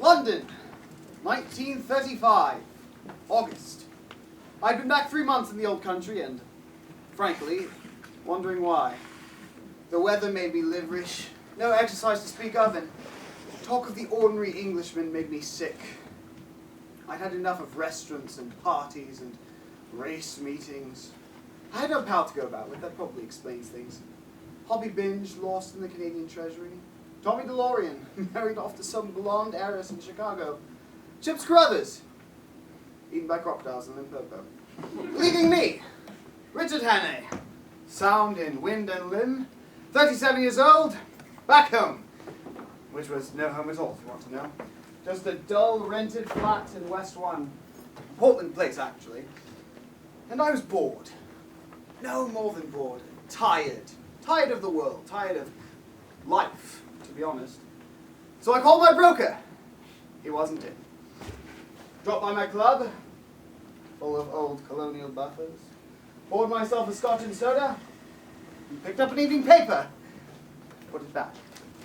London, 1935, August. I'd been back 3 months in the old country and, frankly, wondering why. The weather made me liverish, no exercise to speak of, and talk of the ordinary Englishman made me sick. I'd had enough of restaurants and parties and race meetings. I had no pal to go about with, that probably explains things. Hobby binge, lost in the Canadian Treasury. Tommy DeLorean, married off to some blonde heiress in Chicago. Chips Carruthers, eaten by crocodiles in Limpopo. Leaving me, Richard Hannay, sound in wind and limb, 37 years old, back home. Which was no home at all, if you want to know. Just a dull rented flat in West 1. Portland Place, actually. And I was bored. No more than bored. Tired. Tired of the world. Tired of life, to be honest. So I called my broker. He wasn't in. Dropped by my club, full of old colonial buffers. Poured myself a scotch and soda. And picked up an evening paper. Put it back.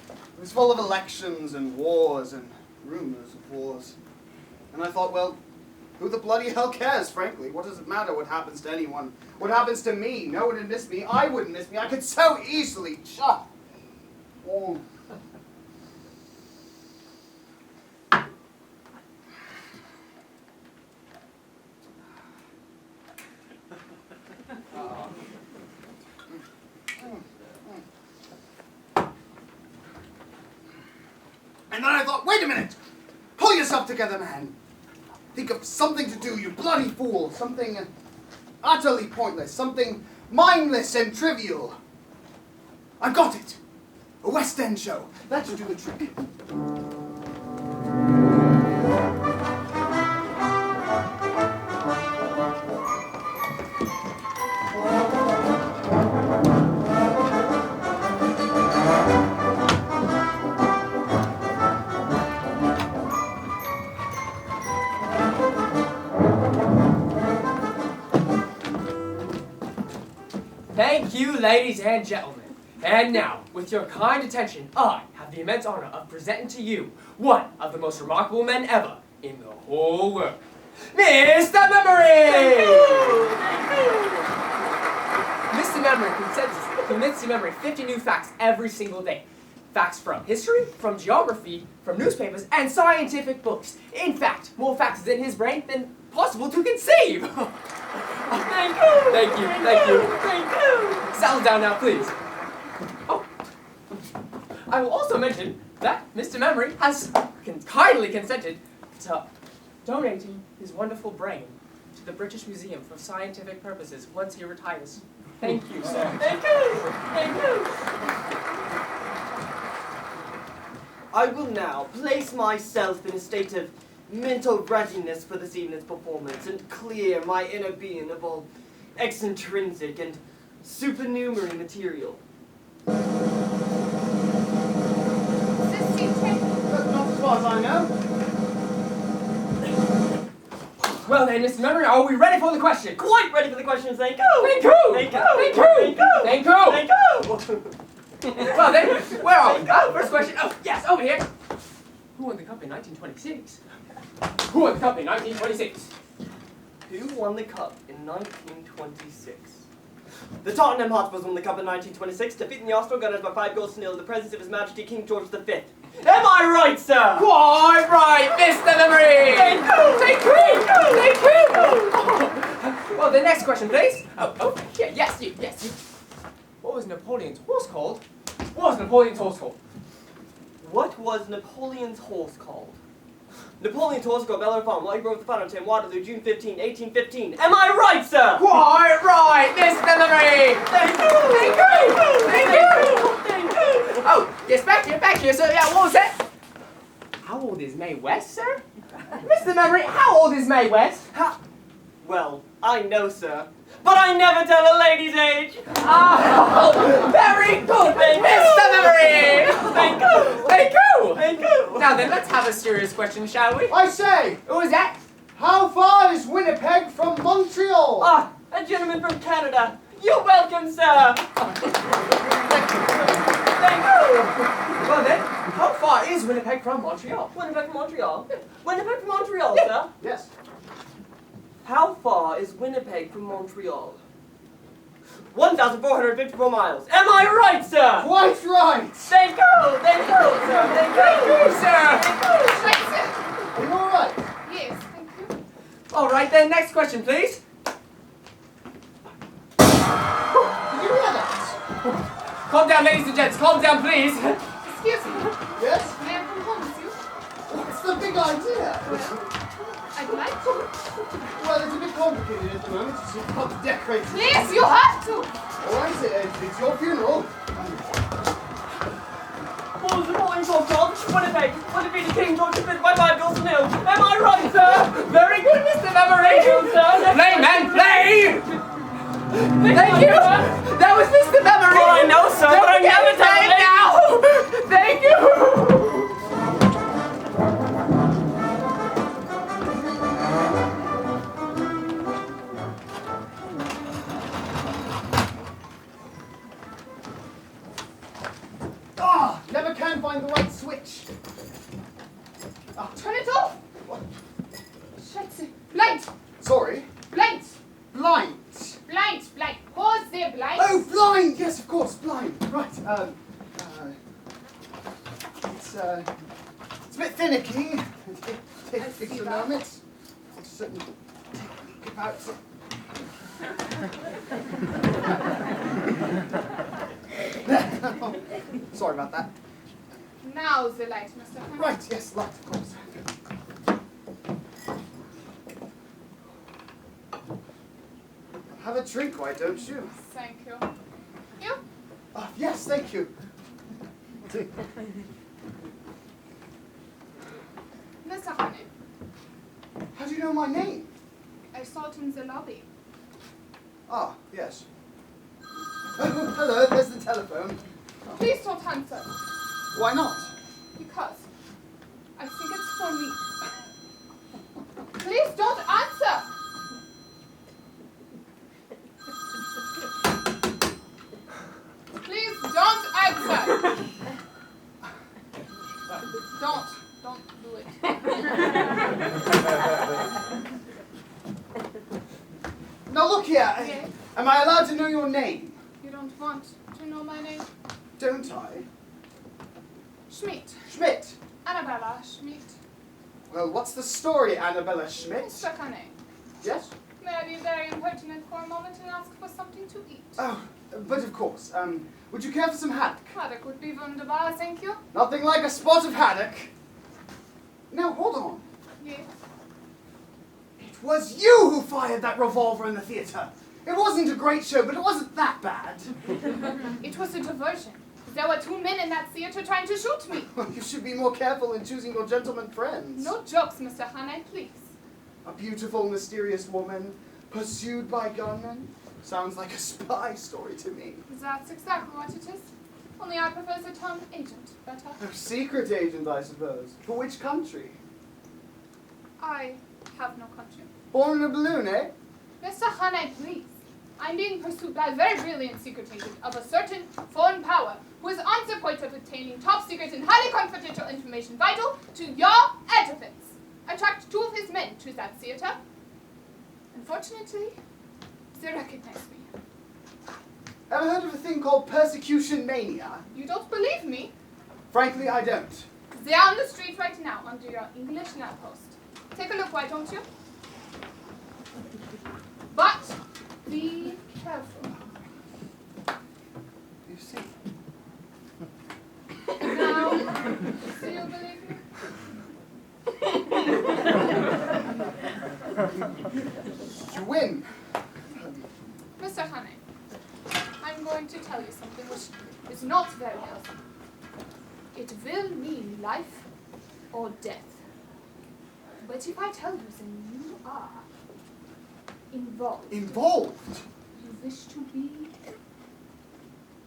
It was full of elections and wars and rumors of wars. And I thought, well, who the bloody hell cares, frankly? What does it matter what happens to anyone? What happens to me? No one would miss me. I wouldn't miss me. I could so easily. Oh. And then I thought, wait a minute! Pull yourself together, man! Think of something to do, you bloody fool! Something utterly pointless, something mindless and trivial. I've got it! A West End show. That should do the trick. Thank you, ladies and gentlemen. And now, with your kind attention, I have the immense honor of presenting to you one of the most remarkable men ever in the whole world, Mr. Memory! Mr. Memory commits to memory 50 new facts every single day. Facts from history, from geography, from newspapers, and scientific books. In fact, more facts is in his brain than possible to conceive. Thank you! Thank you, thank you. Thank you! Settle down now, please. Oh, I will also mention that Mr. Memory has kindly consented to donating his wonderful brain to the British Museum for scientific purposes once he retires. Thank you, sir. Thank you! Thank you! I will now place myself in a state of mental readiness for this evening's performance and clear my inner being of all extrinsic and supernumerary material. Not as far as I know. Well then, Mr. Memory, are we ready for the question? Quite ready for the questions, thank you! Thank you! Thank you! Thank you! Thank you! Thank you! Thank you! Well then, where are we? Oh, first question. Oh, yes, over here. Who won the cup in 1926? Who won the cup in 1926? Who won the cup in 1926? The Tottenham Hotspurs won the cup in 1926, defeating the Austro Gunners by 5-0 in the presence of His Majesty King George V. Am I right, sir? Quite right, Mr. Memory! Thank you! Thank you! Thank you! Well, the next question, please. Oh, yeah, yes, you. What was Napoleon's horse called? What was Napoleon's horse called? What was Napoleon's horse called? Napoleon's horse called Bellerophon, while he rode the Fountain, Waterloo, June 15, 1815. Am I right, sir? Quite right, Mr. Memory! Thank you! Thank you! Thank you! Thank you! Oh, yes, back here, sir. Yeah, what was that? How old is Mae West, sir? Mr. Memory, how old is Mae West? Well, I know, sir, but I never tell a lady's age. Oh, very good, Mr. Memory! Thank you! Thank you! Thank you! Now then, let's have a serious question, shall we? I say, Who is that? how far is Winnipeg from Montreal? Ah, a gentleman from Canada. You're welcome, sir. Thank you. Well then, How far is Winnipeg from Montreal? Winnipeg from Montreal? Winnipeg from Montreal, sir? Yes. How far is Winnipeg from Montreal? 1,454 miles. Am I right, sir? Quite right! Thank you, sir. Thank you, sir. Are you all right? Yes, thank you. All right then, next question, please. Did you hear that? Calm down, ladies and gents. Calm down, please. Excuse me. Yes? May I come home with you? What's the big idea? Well, I'd like to. Well, it's a bit complicated at the moment. You've got to decorate it. Please, you have to. All right, it's your funeral. Balls and rolling short George, Winnipeg. Would it be the King George V by 5 goals to nil? Am I right, sir? Very good, Mr. Memory. Thank you, sir. Play, man, play! Thank you! That was Mr. Memory! Well, I know, sir, Don't but I forget never his name now! Thank you! Ah, never can find the right switch. Ah, Turn it off. what? Scheiße. Blind. Sorry. Blind. Blind. Blind. Blind. Pause there, blind. Oh, blind! Yes, of course, blind. Right, it's a bit finicky. It takes a moment. There's a certain technique about it. Sorry about that. Now the light, Mr. Hunt. Right, yes, light, of course. Have a drink, why don't you? Thank you. You? Oh, yes, thank you. Mr. Honey, How do you know my name? I saw it in the lobby. Ah, yes. Oh, hello, there's the telephone. Please don't answer. Why not? Because I think it's for me. Please don't answer. Please don't answer. Don't do it. Now look here. Yes. Am I allowed to know your name? You don't want to know my name? Don't I? Schmidt. Schmidt. Annabella Schmidt. Well, what's the story, Annabella Schmidt? Mr. Honey, Yes? may I be very impertinent for a moment and ask for something to eat? Oh, but of course. Would you care for some haddock? Haddock would be wunderbar, thank you. Nothing like a spot of haddock. Now, hold on. Yes. It was you who fired that revolver in the theatre. It wasn't a great show, but it wasn't that bad. It was a diversion. There were 2 men in that theatre trying to shoot me. Well, you should be more careful in choosing your gentleman friends. No jokes, Mr. Hannay, please. A beautiful, mysterious woman pursued by gunmen? Sounds like a spy story to me. That's exactly what it is. Only I prefer the term agent better. A secret agent, I suppose. For which country? I have no country. Born in a balloon, eh? Mr. Hannay, please. I'm being pursued by a very brilliant secret agent of a certain foreign power who is on the point of obtaining top secret and highly confidential information vital to your edifice. I tracked 2 of his men to that theatre. Unfortunately, they recognize me. Ever heard of a thing called persecution mania? You don't believe me? Frankly, I don't. They're on the street right now under your English lamppost. Take a look, why don't you? But be careful. You see. Now, do you believe me? You win. Mr. Honey, I'm going to tell you something which is not very healthy. It will mean life or death. But if I tell you, then you are involved. Involved? You wish to be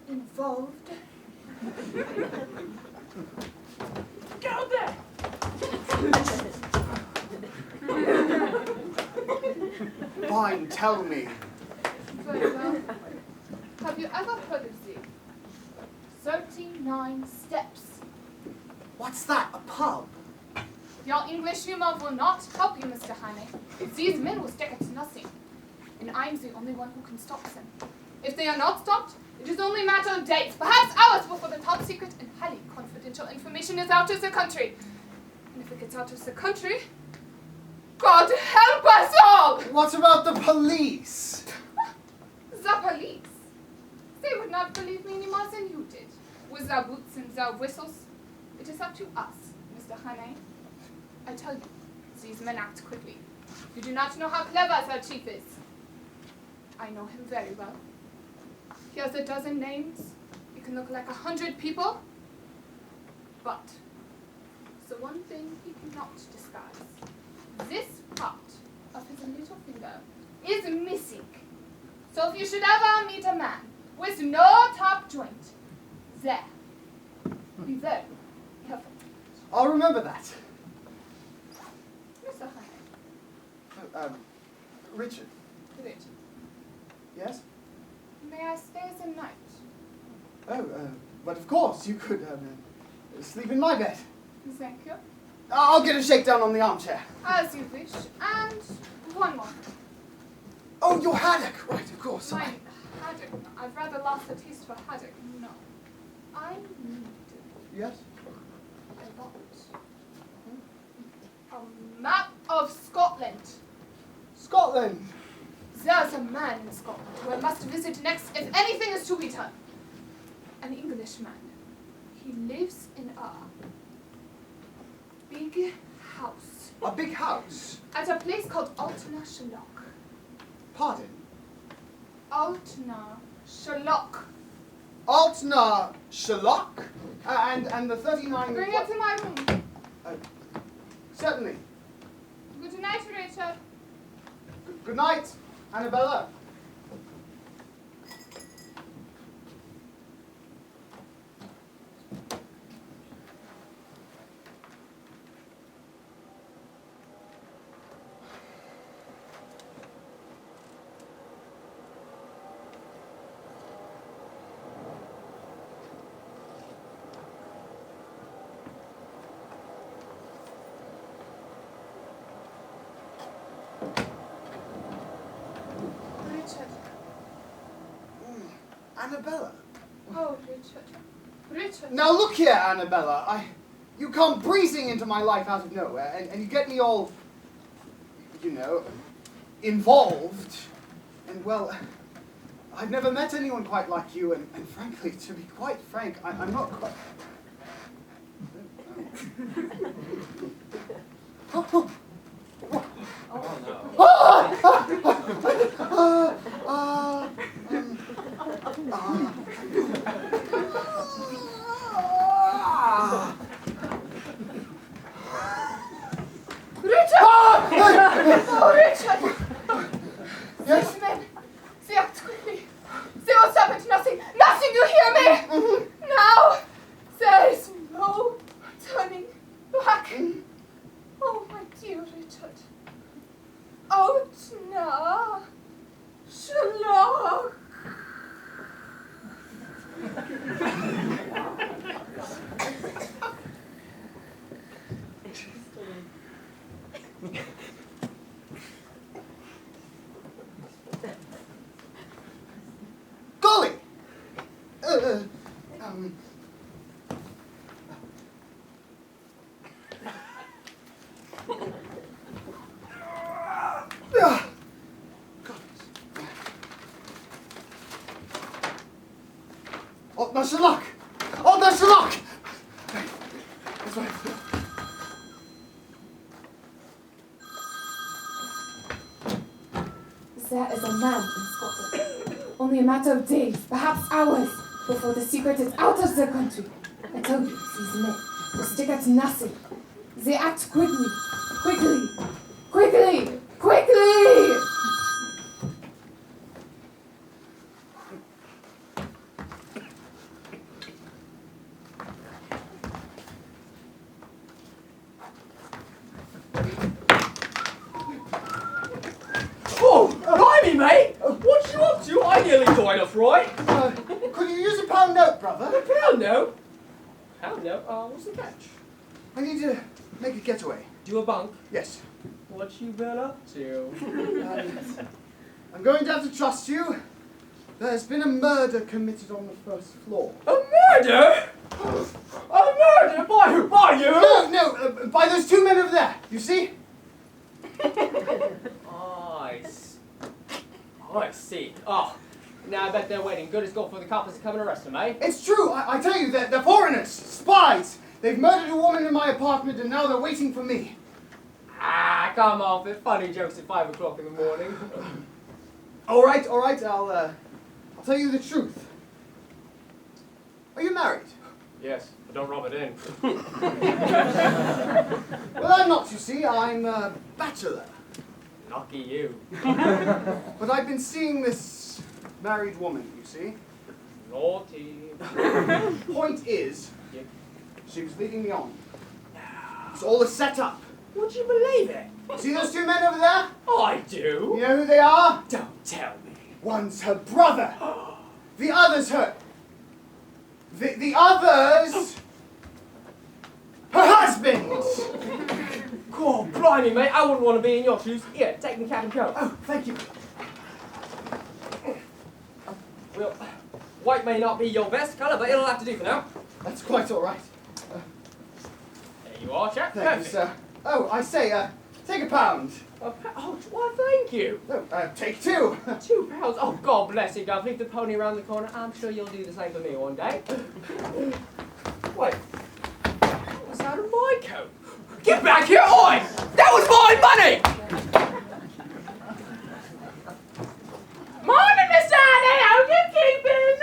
involved? Go there! Fine, tell me. Very well. Have you ever heard of the 39 steps? What's that? A pub? Your English humor will not help you, Mr. Hane. These men will stick at nothing, and I'm the only one who can stop them. If they are not stopped, it is only a matter of days, perhaps hours, before the top secret and highly confidential information is out of the country. And if it gets out of the country, God help us all! What about the police? The police. They would not believe me any more than you did. With their boots and their whistles, it is up to us, Mr. Hane. I tell you, these men act quickly. You do not know how clever their chief is. I know him very well. He has a dozen names. He can look like 100 people. But the one thing he cannot disguise, this part of his little finger is missing. So if you should ever meet a man with no top joint, there, be very careful. I'll remember that. Mr. Hane. Richard. Richard, Yes? may I stay the night? Oh, but of course, you could sleep in my bed. Thank you. I'll get a shakedown on the armchair. As you wish. And one more. Oh, your haddock. Right, of course. My haddock. I've rather lost the taste for haddock. No. I need Yes? a lot. A map of Scotland. Scotland. There's a man in Scotland who I must visit next if anything is to be done. An Englishman. He lives in a big house. A big house. At a place called Altna-Shallock. Pardon? Altna-Shallock. Altna-Shallock? And the 39... Bring it to my room. Certainly. Good night, Richard. Good night, Annabella. Richard. Annabella. Oh, Richard. Richard. Now look here, Annabella. You come breezing into my life out of nowhere, and you get me all, you know, involved. And well, I've never met anyone quite like you, and frankly, to be quite frank, I'm not quite... Oh, Richard! Oh, Richard! Yes? These men, they act quickly. They will stop at nothing. Nothing, you hear me? Now, there is no turning back. Oh, my dear Richard. Altna Shallock. Golly! Oh, no, Sherlock! Oh, no, Sherlock! That's right. There is a man in Scotland. Only a matter of days, perhaps hours, before the secret is out of the country. I tell you, these men will stick at nothing. They act quickly, quickly, quickly, quickly! Oh, blimey, mate! What you up to? I nearly died of fright. Could you use a pound note, brother? A pound note? Pound note? What's the catch? I need to make a getaway. Do a bunk? Yes. What you been up to? I'm going to have to trust you. There's been a murder committed on the first floor. A murder? A murder? By who? By you? No, by those two men over there. You see? I see. Oh, now I bet they're waiting good as gold for the coppers to come and arrest them, eh? It's true. I tell you, they're foreigners, spies. They've murdered a woman in my apartment, and now they're waiting for me. Ah, come off it. Funny jokes at 5 o'clock in the morning. All right. I'll tell you the truth. Are you married? Yes, but don't rub it in. Well, I'm not, you see. I'm a bachelor. Lucky you. But I've been seeing this married woman, you see. Naughty. Point is, Yep. she was leading me on. It's all a setup. Would you believe it? See those two men over there? I do. You know who they are? Don't tell me. One's her brother. The other's her... The other's... her husband! God, blimey, mate. I wouldn't want to be in your shoes. Here, take me cap and coat. Oh, thank you. Well, white may not be your best colour, but it'll have to do for now. That's quite all right. There you are, chap. Thank you, sir. Oh, I say, take a pound. Oh, why, thank you. No, take two. £2? Oh, God bless you, Gov. Leave the pony around the corner. I'm sure you'll do the same for me one day. Wait. What was out of my coat? Get back here, oi! That was my money! Morning, Miss Annie. How you keeping?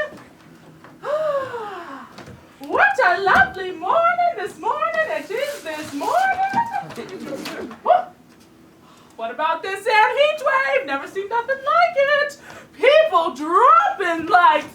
What a lovely morning this morning. It is this morning. What about this here heat wave? Never seen nothing like it. People dropping like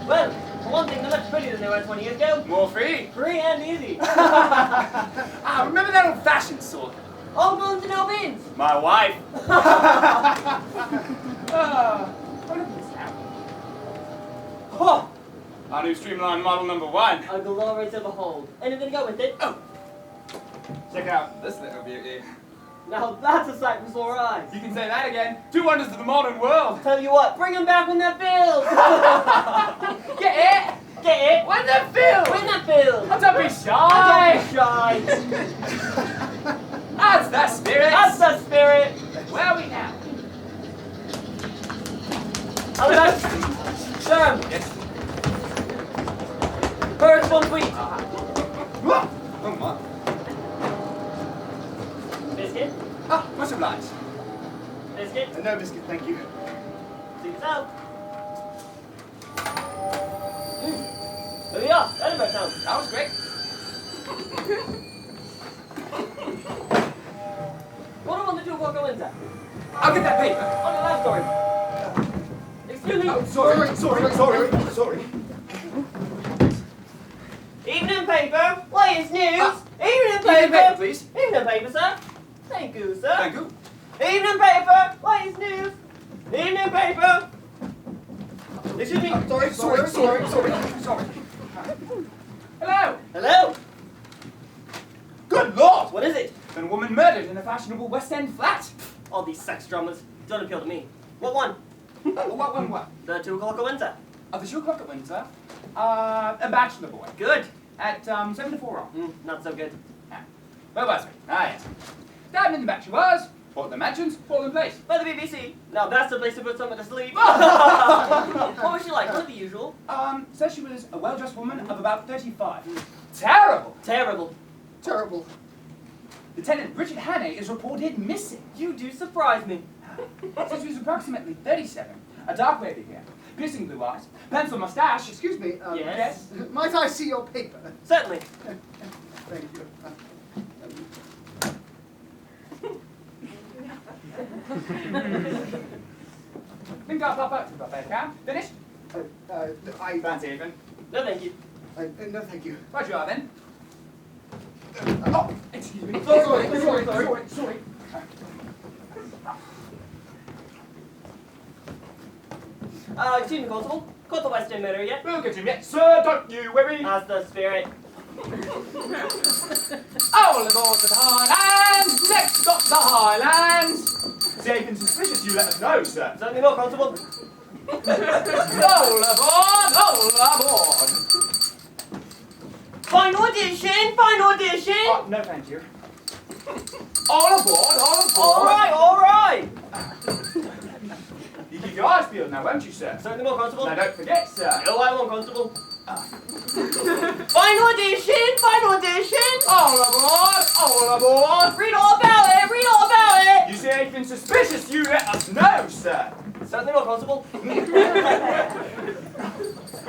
Well, for one thing, they're much prettier than they were 20 years ago. More free. Free and easy. Ah, remember that old-fashioned sort? All balloons and no bins. My wife. Oh, Our new streamlined model #1. a glory to behold. Anything to go with it? Oh. Check out this little beauty. Now that's a sight for sore eyes. You can say that again. 2 wonders of the modern world. Tell you what, bring them back when they're filled. Get it? Get it? When they're filled! When they're filled. Oh, don't be shy! Don't be shy. That's the spirit! That's the spirit. Where are we now? Hello. Sir. Yes. First one sweet. Oh, my. Biscuit. Ah, much obliged. Biscuit. No biscuit, thank you. See this out. There we are. Edinburgh town. That was great. What do I want to do walk on Wednesday? I'll get that paper. On the last story. Excuse me. Oh, sorry. Evening paper. Latest news. Evening Evening paper, paper. please. Evening paper, sir. Thank you, sir. Thank you. Evening paper. Latest news. Evening paper. Excuse me. Sorry. Hello! Hello. Good Lord! What is it? Been a woman murdered in a fashionable West End flat. All these sex dramas don't appeal to me. What one? What? The 2 o'clock of winter. The 2 o'clock at Windsor. A bachelor boy. Good. At 7 to 4 on. Not so good. Where was we? Yes. Down in the back she was. Bought the mansions, bought the place. By the BBC. Now that's the place to put someone to sleep. What was she like? What the usual? Says she was a well-dressed woman of about 35. Terrible! Terrible. Terrible. Lieutenant Richard Hannay is reported missing. You do surprise me. Since he was approximately 37, a dark wavy hair, piercing blue eyes, pencil mustache. Excuse me. Yes? Might I see your paper? Certainly. Thank you. Think I'll pop up to the buffet car. Finished? I Fancy anything? No, thank you. no, thank you. Right you are then. Oh, excuse me. Sorry. Excuse me, Constable. Got the West End motor yet? We'll get him yet, sir, don't you worry. As the spirit. All aboard to the Highlands! Next stop, the Highlands! Is there anything suspicious, you let us know, sir. Certainly not, Constable. All aboard! All aboard! Fine audition! Fine audition! Oh, no, thank you. All aboard! All aboard! Alright! You keep your eyes peeled now, won't you, sir? Certainly not, Constable. Now, don't forget, sir. No, I won't, Constable. Fine audition! Fine audition! All aboard! All aboard! Read all about it! Read all about it! You see anything suspicious, you let us know, sir. Certainly not, Constable.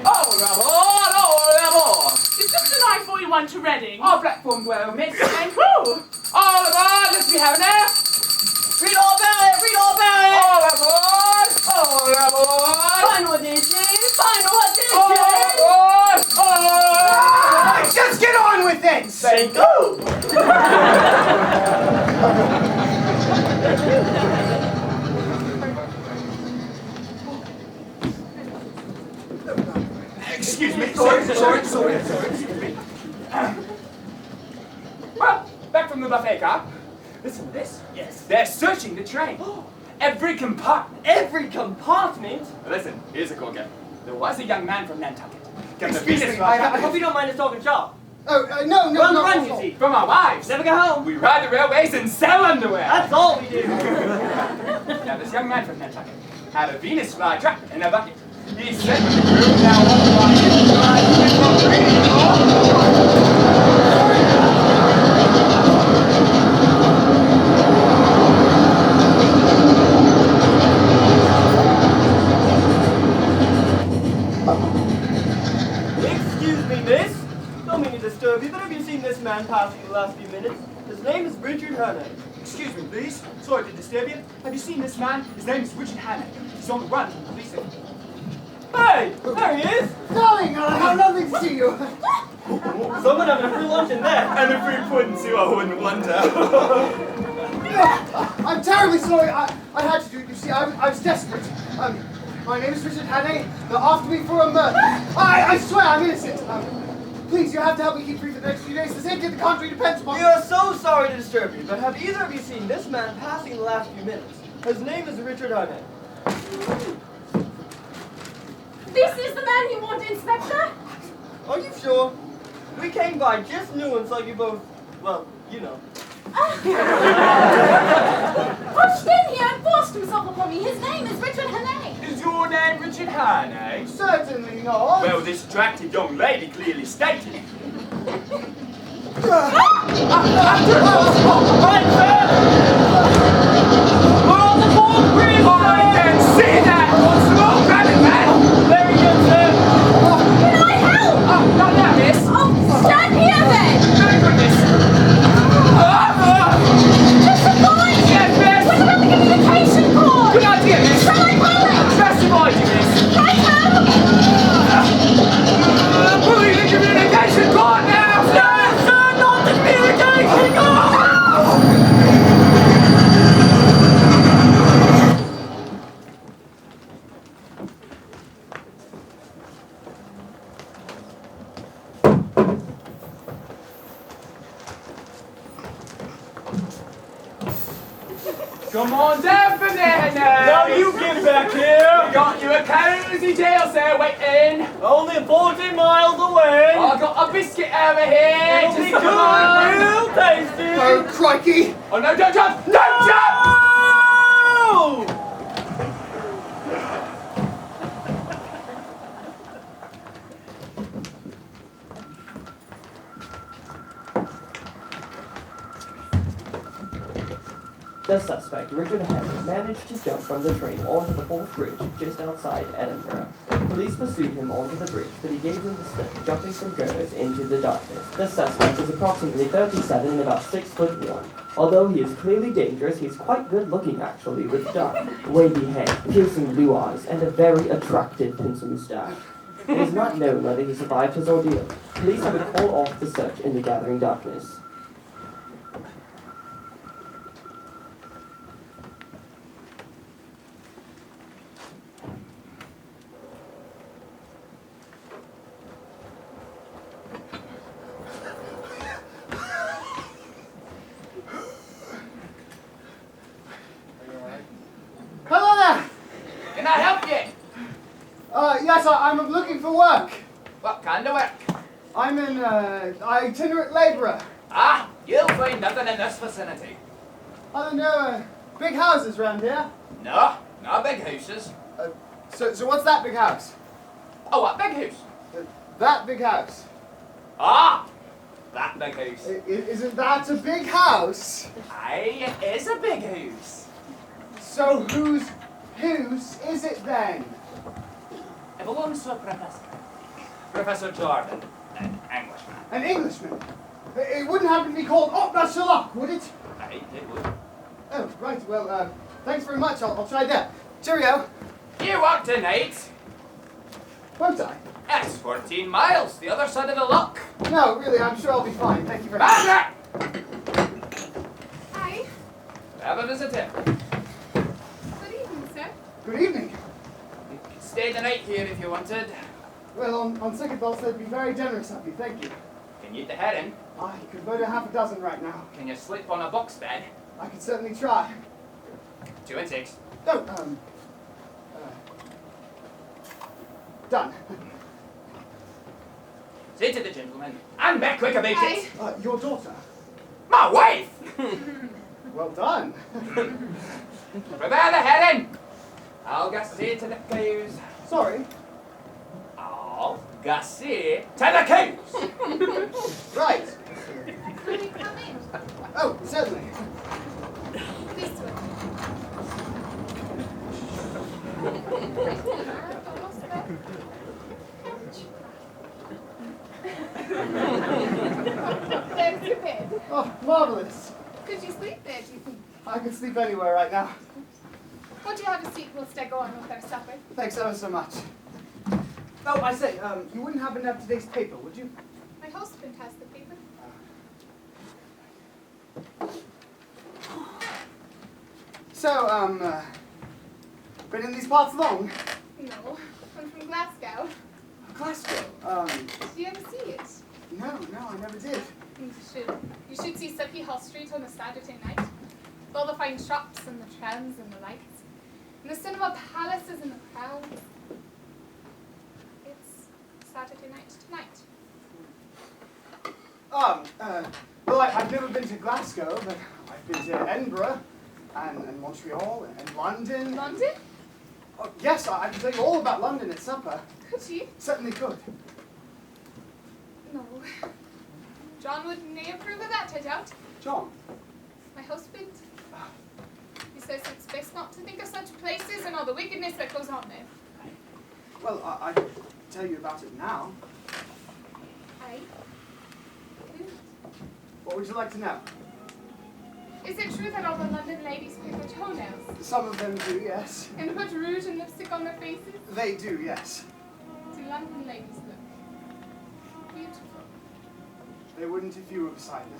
All aboard! All aboard! Is this the 941 to Reading? Our platform 12, miss. And who? All aboard! Let's be having it! Read all about it! Read all about it! All aboard! All aboard! Fine audition! Fine audition! All aboard! All aboard! Just get on with it! Say go! Excuse me. Sorry. Excuse me. Well, back from the buffet car. Listen to this. Yes. They're searching the train. Every compartment. Every compartment? Listen, here's a corker. There was a young man from Nantucket. Came to Excuse Venus me, last I night. hope you don't mind us talking shop. Oh, no, Run, no. run, you see. From our wives. Never go home. We ride the railways and sell underwear. That's all we do. Now, this young man from Nantucket had a Venus flytrap in a bucket. He said with the crew, now what do I Excuse me, miss. Don't mean to disturb you, but have you seen this man passing the last few minutes? His name is Richard Hannay. Excuse me, please. Sorry to disturb you. Have you seen this man? His name is Richard Hannay. He's on the run from the police. Hey! There he is! Darling, how lovely to see you. Someone having a free lunch in there. And a free pudding too, I wouldn't wonder. I'm terribly sorry. I had to do it. You see, I was desperate. My name is Richard Hannay. They're after me for a murder. I swear I'm innocent. Please, you have to help me keep free for the next few days. The safety of the country depends upon... We are so sorry to disturb you, but have either of you seen this man passing the last few minutes? His name is Richard Hannay. This is the man you want, Inspector? Are you sure? We came by just noon and saw you both, well, you know. Rushed in here and forced himself upon me. His name is Richard Hannay. Is your name Richard Hannay? Certainly not. Well, this attractive young lady clearly stated it. Right, sir! We're on the fourth bridge, I can see that! Constable, grab it, man! Very good, sir. Can I help? Not now, miss! Oh, stand here then. Thank goodness! Just a point. Yes, miss! What about the communication cord? Good idea, miss! Shall I pull it? Just avoid you, miss! Righto. Pulling the communication cord now! No, sir, not the communication cord! Come on down for there, Now you get back We here! got you a cozy jail cell waiting! Only 40 miles away! I got a biscuit over here! It'll be Just come on. good, real tasty! Oh, crikey. Oh no, don't jump! Don't jump! Oh! The suspect, Richard Henry, managed to jump from the train onto the Forth Bridge just outside Edinburgh. Police pursued him onto the bridge, but he gave them the slip, jumping from girders into the darkness. The suspect is approximately 37 and about 6'1". Although he is clearly dangerous, he is quite good looking actually, with dark, wavy hair, piercing blue eyes, and a very attractive pencil moustache. It is not known whether he survived his ordeal. Police have been called off the search in the gathering darkness. Hello there! Can I help you? Yes, I'm looking for work. What kind of work? I'm an itinerant labourer. Ah, you'll find nothing in this vicinity. I don't know, big houses round here. No, not big houses. So what's that big house? Oh, what big house? That big house. Ah, that big house. Isn't that a big house? Aye, it is a big house. So whose is it then? It belongs to a professor. Professor Jordan, an Englishman. An Englishman? It wouldn't happen to be called Opera Sherlock, would it? Aye, it would. Oh, right. Well, thanks very much. I'll try that. Cheerio. You walk tonight. Won't I? It's 14 miles, the other side of the loch. No, really, I'm sure I'll be fine. Thank you very much. Badger! Hi. Have a visitor. Good evening, sir. Good evening. You could stay the night here if you wanted. Well, on second thoughts, that'd be very generous of you. Thank you. Can you eat the herring? I could vote a half a dozen right now. Can you sleep on a box bed? I could certainly try. 2 and 6. No, done. Say to the gentleman, and be quick about Aye. it. Your daughter. My wife! Well done. Prepare the herring. I'll go say to the cows. Sorry. I'll go say to the cows. Right. Can you come in? Oh, certainly. This way. There's your bed. Oh, marvelous. Could you sleep there, do you think? I could sleep anywhere right now. Would you have a seat whilst I go on with our supper? Thanks ever so much. Oh, I say, you wouldn't happen to have today's paper, would you? My husband has the paper. So, been in these parts long? No, I'm from Glasgow. Glasgow. Did you ever see it? No, I never did. You should see Sucky Hall Street on a Saturday night. With all the fine shops and the trams and the lights. And the cinema palaces and the crowds. It's Saturday night tonight. Well, I've never been to Glasgow, but I've been to Edinburgh, and Montreal, and London. London? Oh, yes, I can tell you all about London at supper. Could you? Certainly could. No. John wouldn't approve of that, I doubt. John? My husband. He says it's best not to think of such places and all the wickedness that goes on there. Well, I can tell you about it now. Aye. Good. What would you like to know? Is it true that all the London ladies paint their toenails? Some of them do, yes. And put rouge and lipstick on their faces? They do, yes. Do London ladies look beautiful? They wouldn't if you were beside them.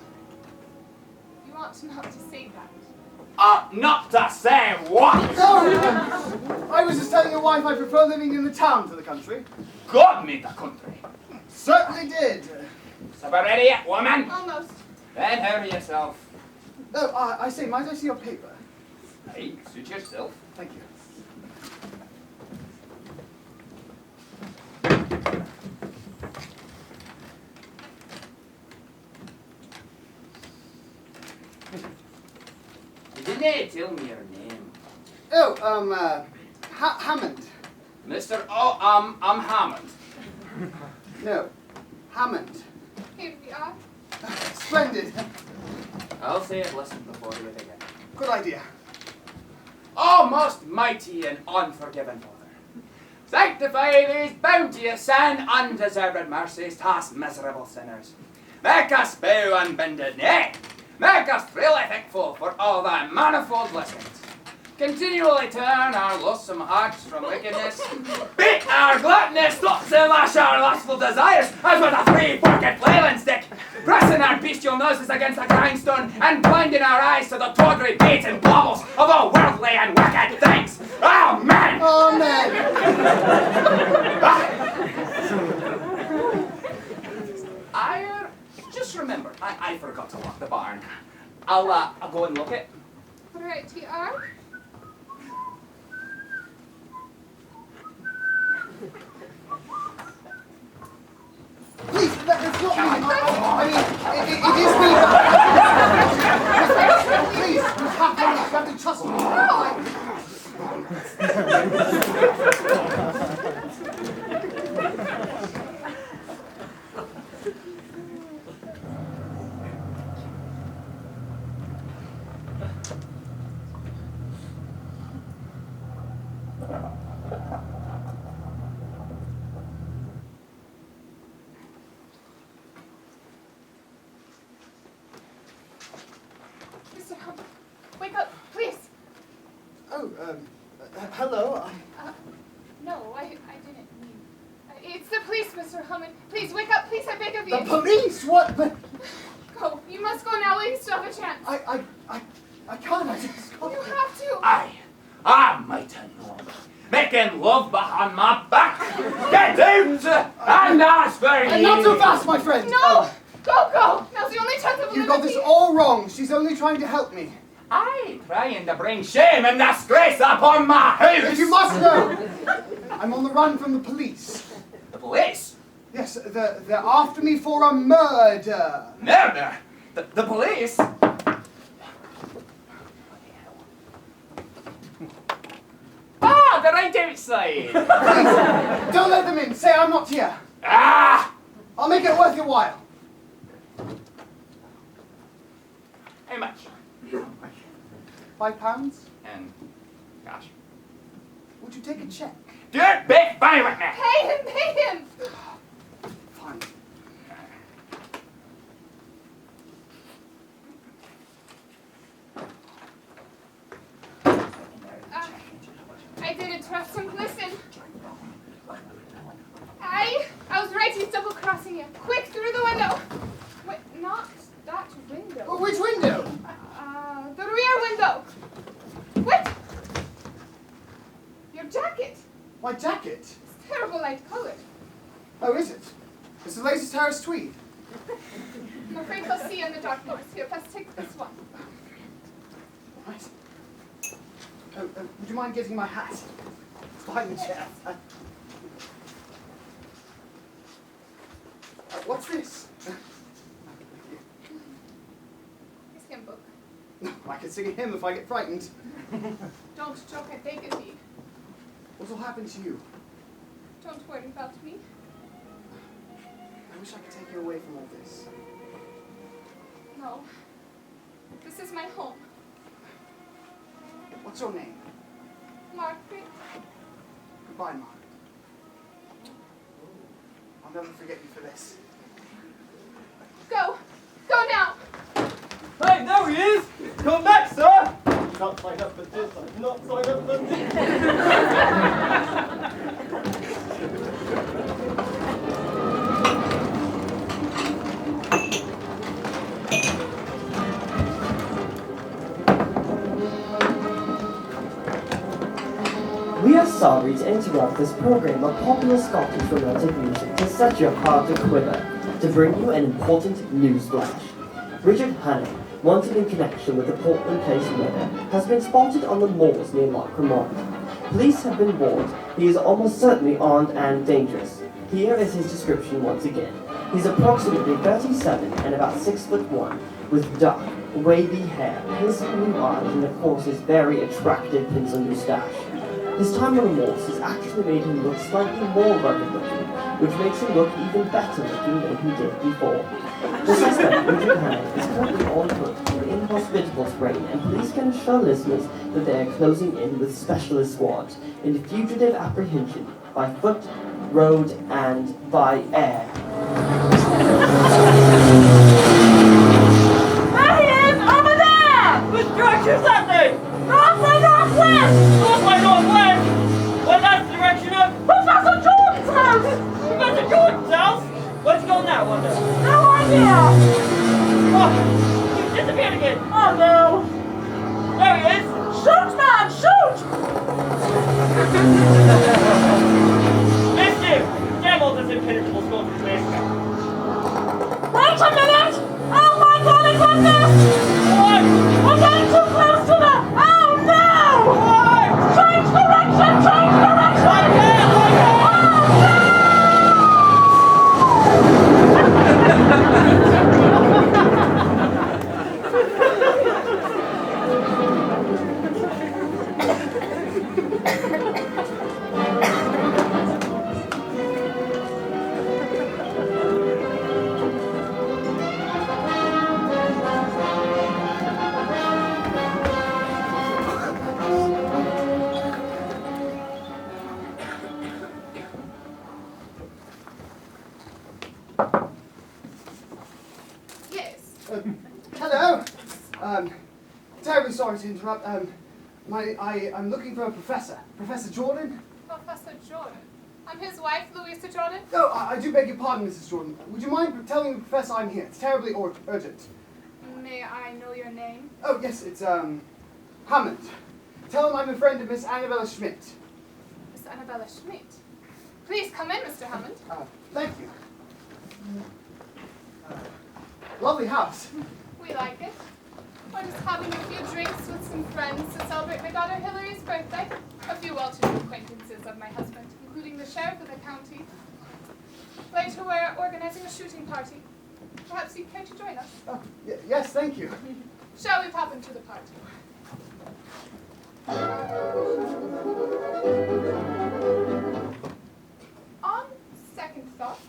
You ought not to say that. Not to say what? Oh, I was just telling your wife I prefer living in the town to the country. God made the country. Certainly did. Supper ready yet, woman? Almost. Then hurry yourself. Oh, I say, might I see your paper? Aye, suit yourself. Thank you. You didn't tell me your name. Oh, Hammond. Mr. I'm Hammond. No, Hammond. Here we are. Splendid. I'll say it listen before we begin. Good idea. O most mighty and unforgiven Father, sanctify these bounteous and undeserved mercies to us miserable sinners. Make us bow and bended knee. Make us freely thankful for all thy manifold blessings. Continually turn our loathsome hearts from wickedness. Beat our gluttonous thoughts and lash our lustful desires as with a three-forked flailing stick. Pressing our bestial noses against the grindstone and blinding our eyes to the tawdry baits and baubles of all worldly and wicked things. Amen! Amen! I just remembered. I forgot to lock the barn. I'll go and look it. All right, TR. Please, that's not me. I mean, it is me. Please, you have to trust me. Mr. Hummel, wake up, please. Oh, hello. No, I didn't mean. It's the police, Mr. Hummel. Please wake up, please, I beg of you. The police? What? But Go. You must go now. We still have a chance. I can't. I just can't. You have to. I might have known. Making love behind my back. Get down and ask for And not so fast, my friend. No. Go. Now's the only chance of You got this all wrong. She's only trying to help me. I trying to bring shame and disgrace upon my house. But you must know. I'm on the run from the police. The police? Yes, they're after me for a murder. Murder? The police? Ah, they're right outside. Please, don't let them in. Say I'm not here. Ah! I'll make it worth your while. How much? £5? And cash. Would you take a check? Do it big fine with me. Pay him. Fine. I didn't trust him. Listen. I was right. He's double crossing you. Quick, through the window. Wait, not that window. Oh, which window? The rear window. What? Your jacket. My jacket. It's terrible light colored. Oh, is it? It's the latest Harris tweed. I'm afraid he'll see you in the dark, Morris. Here, let's take this one. Right. Oh, would you mind getting my hat? It's behind the chair. What's this? It's hymn book. I can sing a hymn if I get frightened. Don't joke, I beg of thee. What will happen to you? Don't worry about me. I wish I could take you away from all this. No. This is my home. What's your name? Margaret. Goodbye, Mark. I'll never forget you for this. Go. Go now. Hey, there he is! Come back, sir! Not signed up for this, I'm not signed up for this. We are sorry to interrupt this program of popular Scottish romantic music to set your heart to quiver, to bring you an important news flash. Richard Hannay, wanted in connection with the Portland Place murder, has been spotted on the moors near Loch Cremorne. Police have been warned he is almost certainly armed and dangerous. Here is his description once again. He's approximately 37 and about 6'1", with dark, wavy hair, piercing blue eyes, and of course his very attractive pencil moustache. His time on the moors has actually made him look slightly more rugged looking, which makes him look even better looking than he did before. The suspect, Richard Hannay, is currently on foot in hospitable train, and police can assure listeners that they are closing in with specialist squads in fugitive apprehension by foot, road, and by air. There he is! Over there! Which direction's that thing? North by northwest! North by northwest? Well, that's the direction of Professor Jordan's house! Professor Jordan's house? Where's he going now, wonder? No idea! Oh, he's disappeared again! Oh no! There he is! Shoot, man! Shoot! Missed him! Damn all this impenetrable skull to space. Wait a minute! Oh my golly goodness! What? We're getting too close to the... Oh no! What? Change direction! Change direction! I can't! Yes. Hello. Terribly sorry to interrupt. I'm looking for a professor. Professor Jordan? Professor Jordan. I'm his wife, Louisa Jordan. No, I do beg your pardon, Mrs. Jordan. Would you mind telling the professor I'm here? It's terribly urgent. May I know your name? Oh, yes, it's, Hammond. Tell him I'm a friend of Miss Annabella Schmidt. Miss Annabella Schmidt. Please come in, Mr. Hammond. Thank you. Lovely house. We like it. We're just having a few drinks with some friends to celebrate my daughter Hillary's birthday. A few well-to-do acquaintances of my husband, including the sheriff of the county. Later, we're organizing a shooting party. Perhaps you'd care to join us. Oh, yes, thank you. Shall we pop into the party? On second thoughts,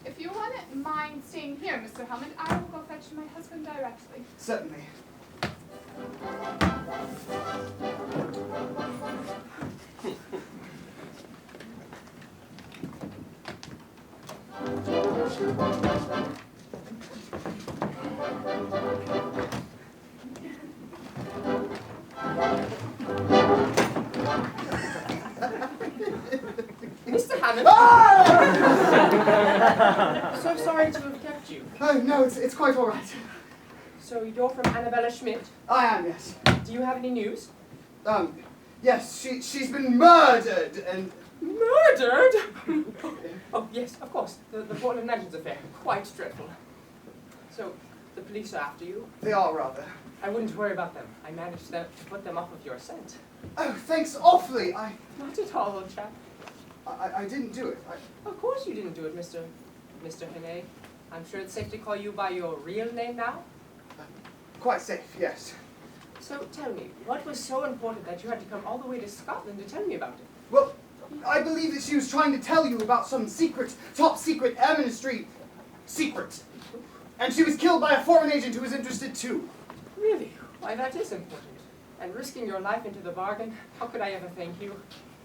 if you wouldn't mind staying here, Mr. Hammond, I will go fetch my husband directly. Certainly. Mr. Hammond, Ah! so sorry to have kept you. Oh, no, it's quite all right. So you're from Annabella Schmidt. I am, yes. Do you have any news? Yes, she's been murdered and... Murdered? Oh, yes, of course. The Portland Legends affair. Quite dreadful. So, the police are after you? They are, rather. I wouldn't worry about them. I managed to put them off of your scent. Oh, thanks awfully. Not at all, old chap. I didn't do it. Of course you didn't do it, Mr. Hene. I'm sure it's safe to call you by your real name now? Quite safe, yes. So tell me, what was so important that you had to come all the way to Scotland to tell me about it? Well, I believe that she was trying to tell you about some secret, top secret ministry secret. And she was killed by a foreign agent who was interested too. Really? Why, that is important. And risking your life into the bargain, how could I ever thank you?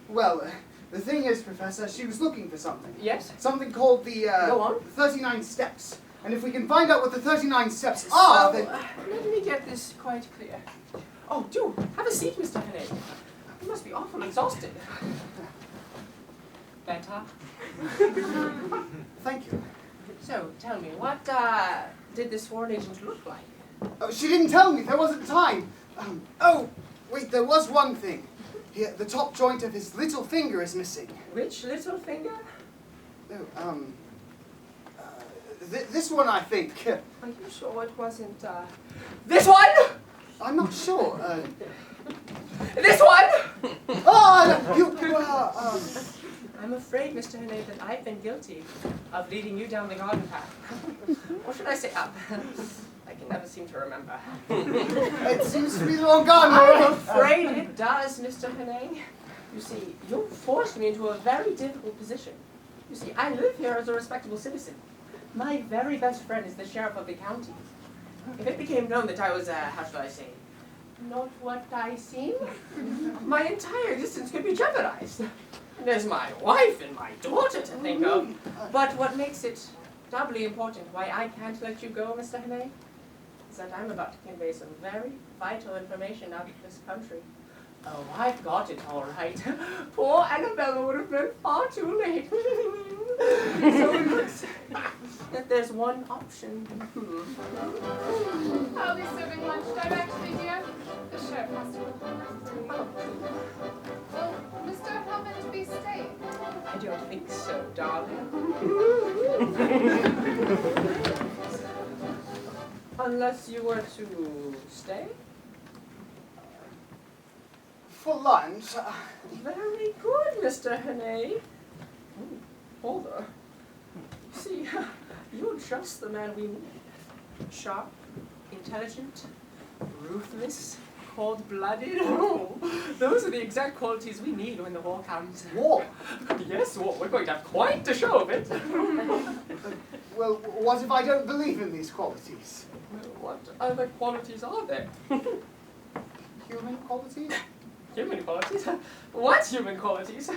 Well, the thing is, Professor, she was looking for something. Yes? Something called the, Go on. 39 steps. And if we can find out what the 39 steps are, then... Let me get this quite clear. Oh, do have a seat, Mr. Hene. You must be awfully exhausted. Better? Thank you. So, tell me, what did this foreign agent look like? Oh, she didn't tell me. There wasn't time. Oh, wait, there was one thing. Here, the top joint of his little finger is missing. Which little finger? Oh, this one, I think. Are you sure it wasn't, this one? I'm not sure. This one? I'm afraid, Mr. Hene, that I've been guilty of leading you down the garden path. Or should I say up? I can never seem to remember. It seems to be the wrong garden. I'm afraid it does, Mr. Hene. You see, you forced me into a very difficult position. You see, I live here as a respectable citizen. My very best friend is the sheriff of the county. if it became known that I was, how shall I say, not what I seem, my entire existence could be jeopardized. There's my wife and my daughter to think of. But what makes it doubly important why I can't let you go, Mr. Hene, is that I'm about to convey some very vital information out of this country. Oh, I've got it all right. Poor Annabella would have been far too late. So it looks that there's one option. I'll be serving lunch directly, dear. The sheriff has to report. Will Mr. Hammond be staying? I don't think so, darling. Unless you were to stay? For lunch? Very good, Mr. Hene. Holder. See, you're just the man we need. Sharp, intelligent, ruthless, cold-blooded. Oh, those are the exact qualities we need when the war comes. War? Yes, war. We're going to have quite a show of it. Well, what if I don't believe in these qualities? What other qualities are there? Human qualities? Human qualities? What human qualities?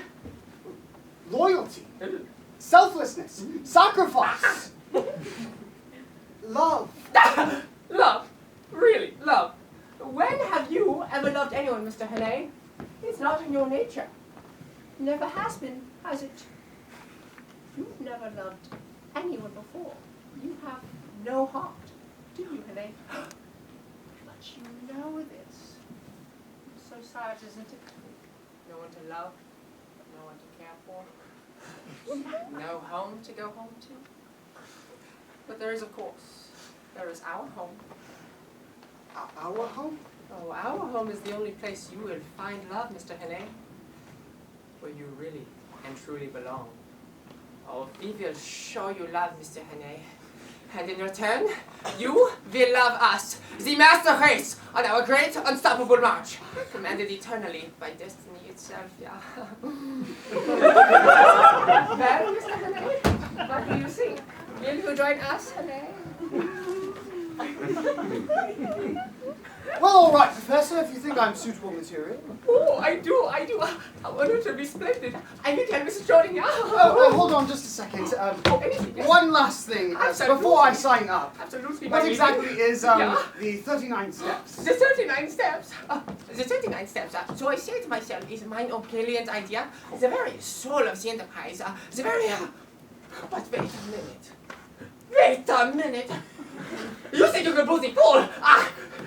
Loyalty. Selflessness. Sacrifice. Love. Love. Really, love. When have you ever loved anyone, Mr. Hene? It's not in your nature. Never has been, has it? You've never loved anyone before. You have no heart, do you, Hene? But you know this. So sad, isn't it? No one to love, no one to care for. No home to go home to. But there is, of course, there is our home. Our home? Oh, our home is the only place you will find love, Mr. Hene. Where you really and truly belong. Oh, we will show you love, Mr. Hene. And in return, you will love us, the master race, on our great unstoppable march, commanded eternally by destiny itself, yeah. Well, Mr. Hene, what do you think? Will you join us, Hene? Well, all right, Professor, if you think I'm suitable material. Oh, I do. How utterly splendid. I will tell Mrs. Jordan, yeah. Hold on just a second. Anything, yes. One last thing Absolutely. before I sign up. Absolutely. What my exactly lady. is Yeah. the 39 steps? The 39 steps. The 39 steps. So I say to myself, is mine a brilliant idea? The very soul of the enterprise. The very... But wait a minute. Wait a minute. You think you can pull the fool?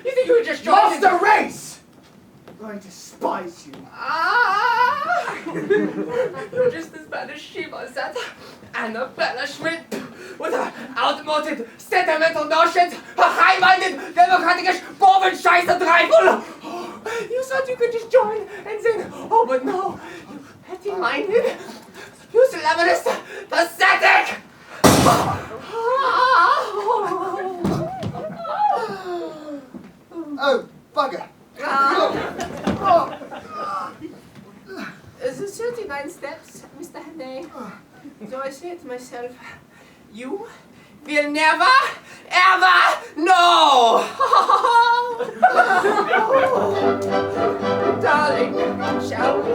You think you can just join Lost the race! I'm going to despise you. You're just as bad as she was, that Annabella Schmidt, with her outmoded, sentimental notions, her high-minded, democratic Bovenscheißer Dreifel. You thought you could just join and then, oh, but no, you petty-minded, pusillanimous, pathetic. Oh, bugger. The 39 steps, Mr. Hene. So I say to myself, you will never, ever know. Darling, shall we?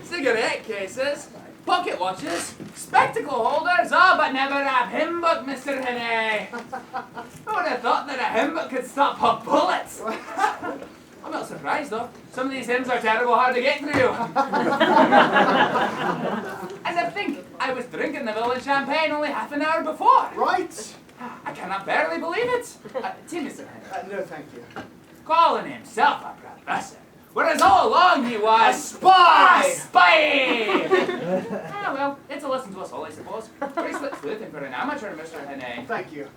Cigarette cases, pocket watches, spectacle holders, but never a hymn book, Mr. Hene. I would have thought that a hymn book could stop hot bullets. I'm not surprised, though. Some of these hymns are terrible hard to get through. As I think I was drinking the village champagne only half an hour before. Right? I cannot barely believe it. Tea, Mr. Hene. No, thank you. Calling himself a professor, whereas all along he was... A spy! A spy! Well, it's a lesson to us all, I suppose. Bracelet sleuthing for an amateur, Mr. Hene. Thank you.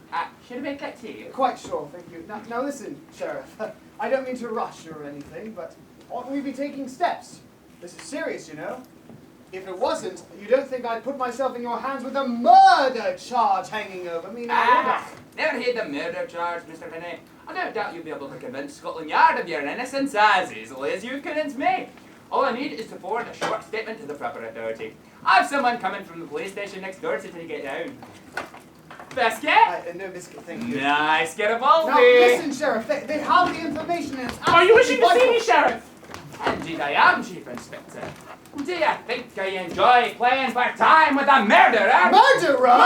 Should I make that tea? Quite sure, thank you. Now listen, Sheriff. I don't mean to rush or anything, but oughtn't we be taking steps? This is serious, you know. If it wasn't, you don't think I'd put myself in your hands with a murder charge hanging over me now, would I? Never heard the murder charge, Mr. Henney. I don't doubt you'll be able to convince Scotland Yard of your innocence as easily as you convinced me. All I need is to forward a short statement to the proper authority. I've someone coming from the police station next door to take it down. Biscuit? No biscuit, thank you. Nice, get a ball, Now, listen, Sheriff, they have the information and it's Are you wishing to see me, vital. Sheriff? Indeed I am, Chief Inspector. Do you think I enjoy playing for time with a murderer? Murderer!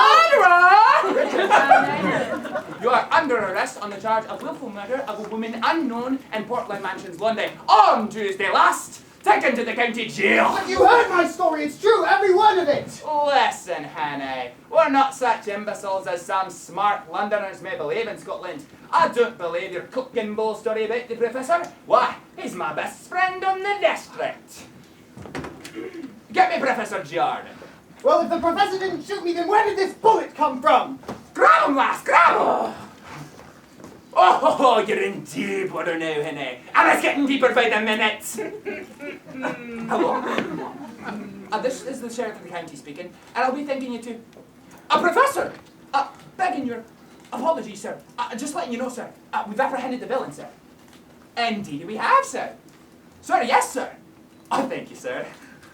You are under arrest on the charge of willful murder of a woman unknown in Portland Mansions, London, on Tuesday last. Taken to the county jail. But you heard my story, it's true, every word of it! Listen, Hannah, we're not such imbeciles as some smart Londoners may believe in Scotland. I don't believe your cooking bowl story about the professor. Why, he's my best friend on the district. Get me Professor Jordan. Well, if the professor didn't shoot me, then where did this bullet come from? Grab him, lass, grab him! Oh, you're in deep water now, Hannah. And it's getting deeper by the minute. Hello. This is the Sheriff of the County speaking, and I'll be thanking you to... Professor! Begging your apologies, sir. Just letting you know, sir. We've apprehended the villain, sir. Indeed we have, sir. Sir, yes, sir. Oh, thank you, sir.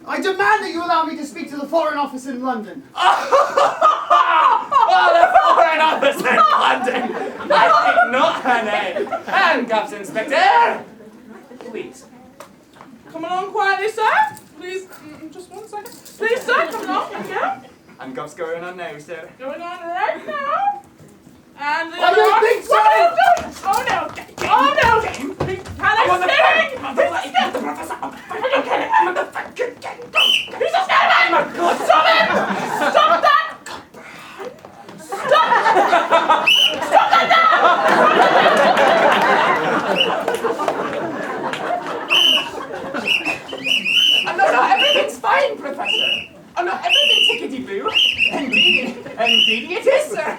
I demand that you allow me to speak to the Foreign Office in London. Oh, the Foreign Office in London! I think not, Hannah. Handcuffs, Inspector! Please. Come along quietly, sir. Please, just 1 second. Please, sir, come along. Here we go. Handcuffs going on now, sir. Going on right now. And the I other don't one. think so! Oh no! Oh no! Can I sing? The professor! He's escaping! Stop him! Stop that! Stop! Stop that No, everything's fine, Professor. No, everything's hickety-boo. Indeed it is, sir.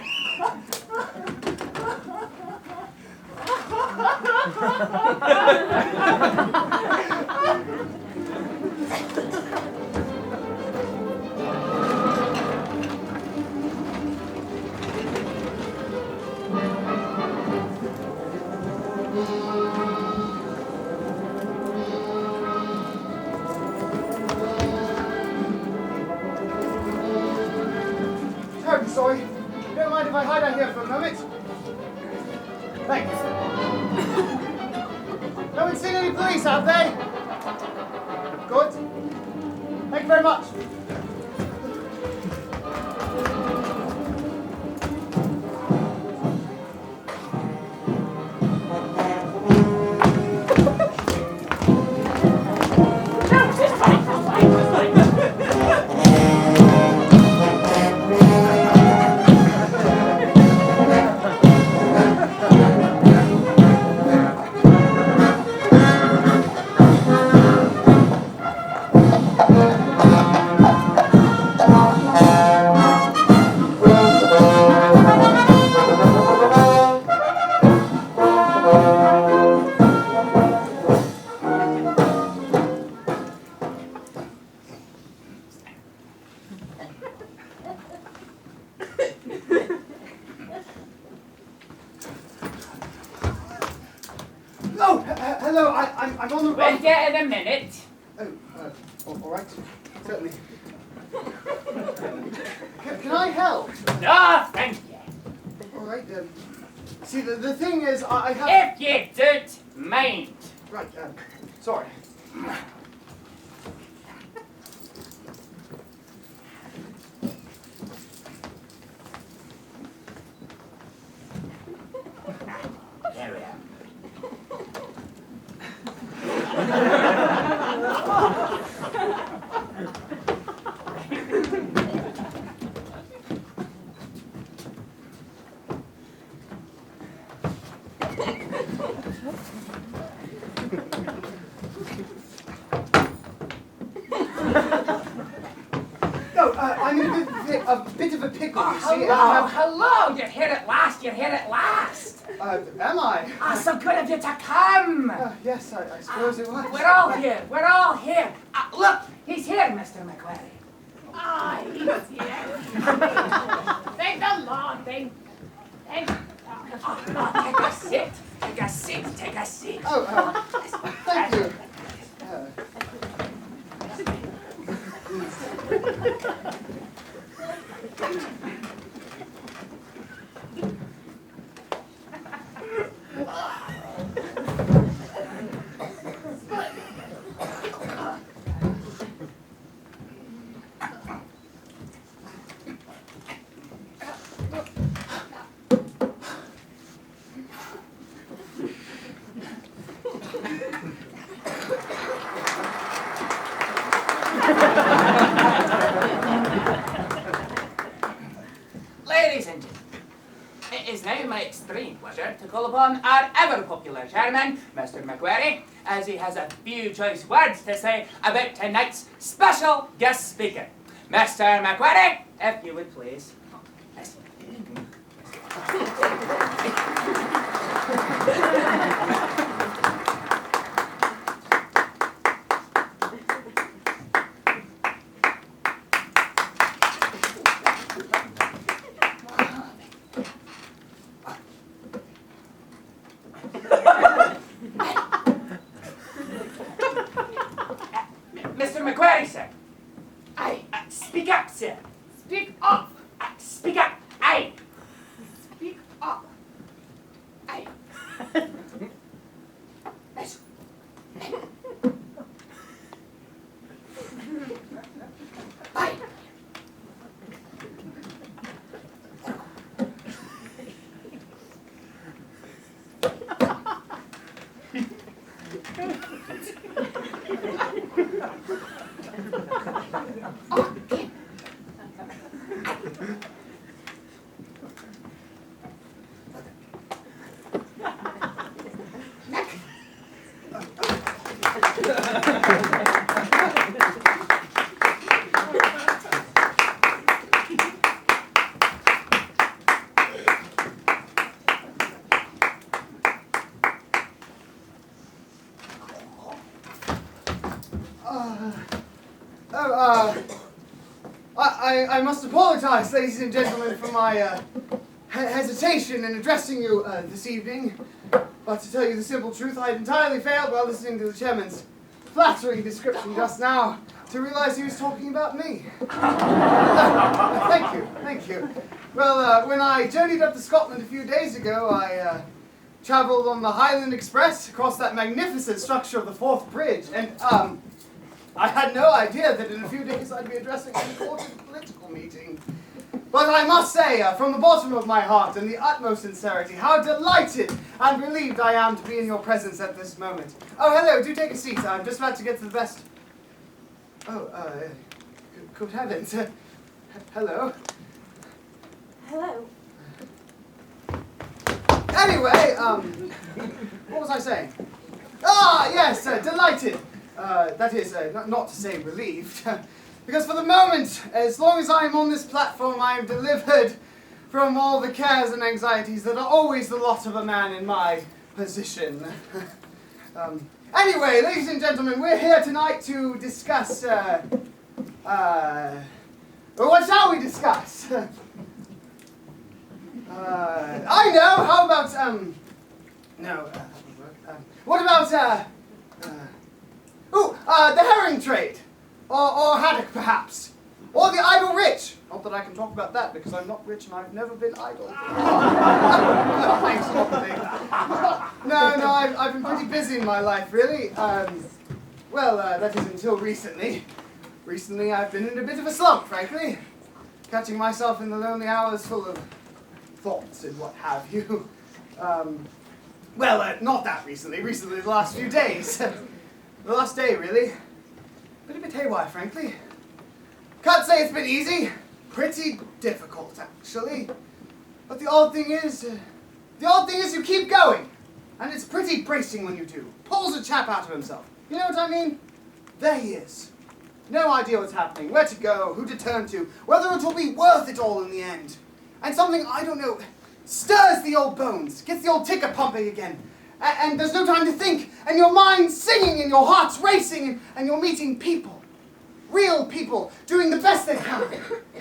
Terribly sorry. Don't mind if I hide out here for a moment. Thanks. No one's seen any police, have they? Good. Thank you very much. Oh, hello, I'm on the We'll run. get in a minute. Oh, all right. Certainly. Can I help? No, thank you. All right, see, the thing is, I have... If you don't mind. Right, sorry. There we are. No, I'm in a bit of a pickle, you see. and Hello, hello. You're here at last. You're here at last. Am I? So good of you to come. Yes, I suppose it was. We're all here. We're all here. Look, he's here, Mr. McQuarrie. Ah, he's here. Thank the Lord, thank Thank you. Take a seat. Take a seat. Take a seat. Oh, thank you. Ladies and gentlemen, it is now my extreme pleasure to call upon our ever-popular chairman, Mr. McQuarrie, as he has a few choice words to say about tonight's special guest speaker. Mr. McQuarrie, if you would please. Yes. Mr. McQuarrie, sir. Aye, speak up, sir. Speak up. Speak up. Aye. Speak up. Aye. Yes. Aye. I must apologize, ladies and gentlemen, for my hesitation in addressing you this evening. But to tell you the simple truth, I had entirely failed while listening to the chairman's flattering description just now to realize he was talking about me. Thank you. Well, when I journeyed up to Scotland a few days ago, I travelled on the Highland Express across that magnificent structure of the Forth Bridge, and I had no idea that in a few days I'd be addressing an important political meeting. But I must say, from the bottom of my heart and the utmost sincerity, how delighted and relieved I am to be in your presence at this moment. Oh, hello, do take a seat. I'm just about to get to the best... Oh, good heavens. Hello. Hello. Anyway, what was I saying? Ah, yes, delighted. That is, not to say relieved. Because for the moment, as long as I am on this platform, I am delivered from all the cares and anxieties that are always the lot of a man in my position. Anyway, ladies and gentlemen, we're here tonight to discuss, what shall we discuss? I know, how about, no, that wouldn't work. What about, the herring trade? Or haddock, perhaps. Or the idle rich. Not that I can talk about that, because I'm not rich and I've never been idle. Thanks, Lottie. No, I've been pretty busy in my life, really. That is until recently. Recently, I've been in a bit of a slump, frankly. Catching myself in the lonely hours full of thoughts and what have you. Not that recently. Recently, the last few days. The last day, really. Been a bit haywire, frankly. Can't say it's been easy. Pretty difficult, actually. But the odd thing is you keep going. And it's pretty bracing when you do. Pulls a chap out of himself. You know what I mean? There he is. No idea what's happening, where to go, who to turn to, whether it will be worth it all in the end. And something, I don't know, stirs the old bones, gets the old ticker pumping again. And there's no time to think, and your mind's singing, and your heart's racing, and you're meeting people. Real people doing the best they can.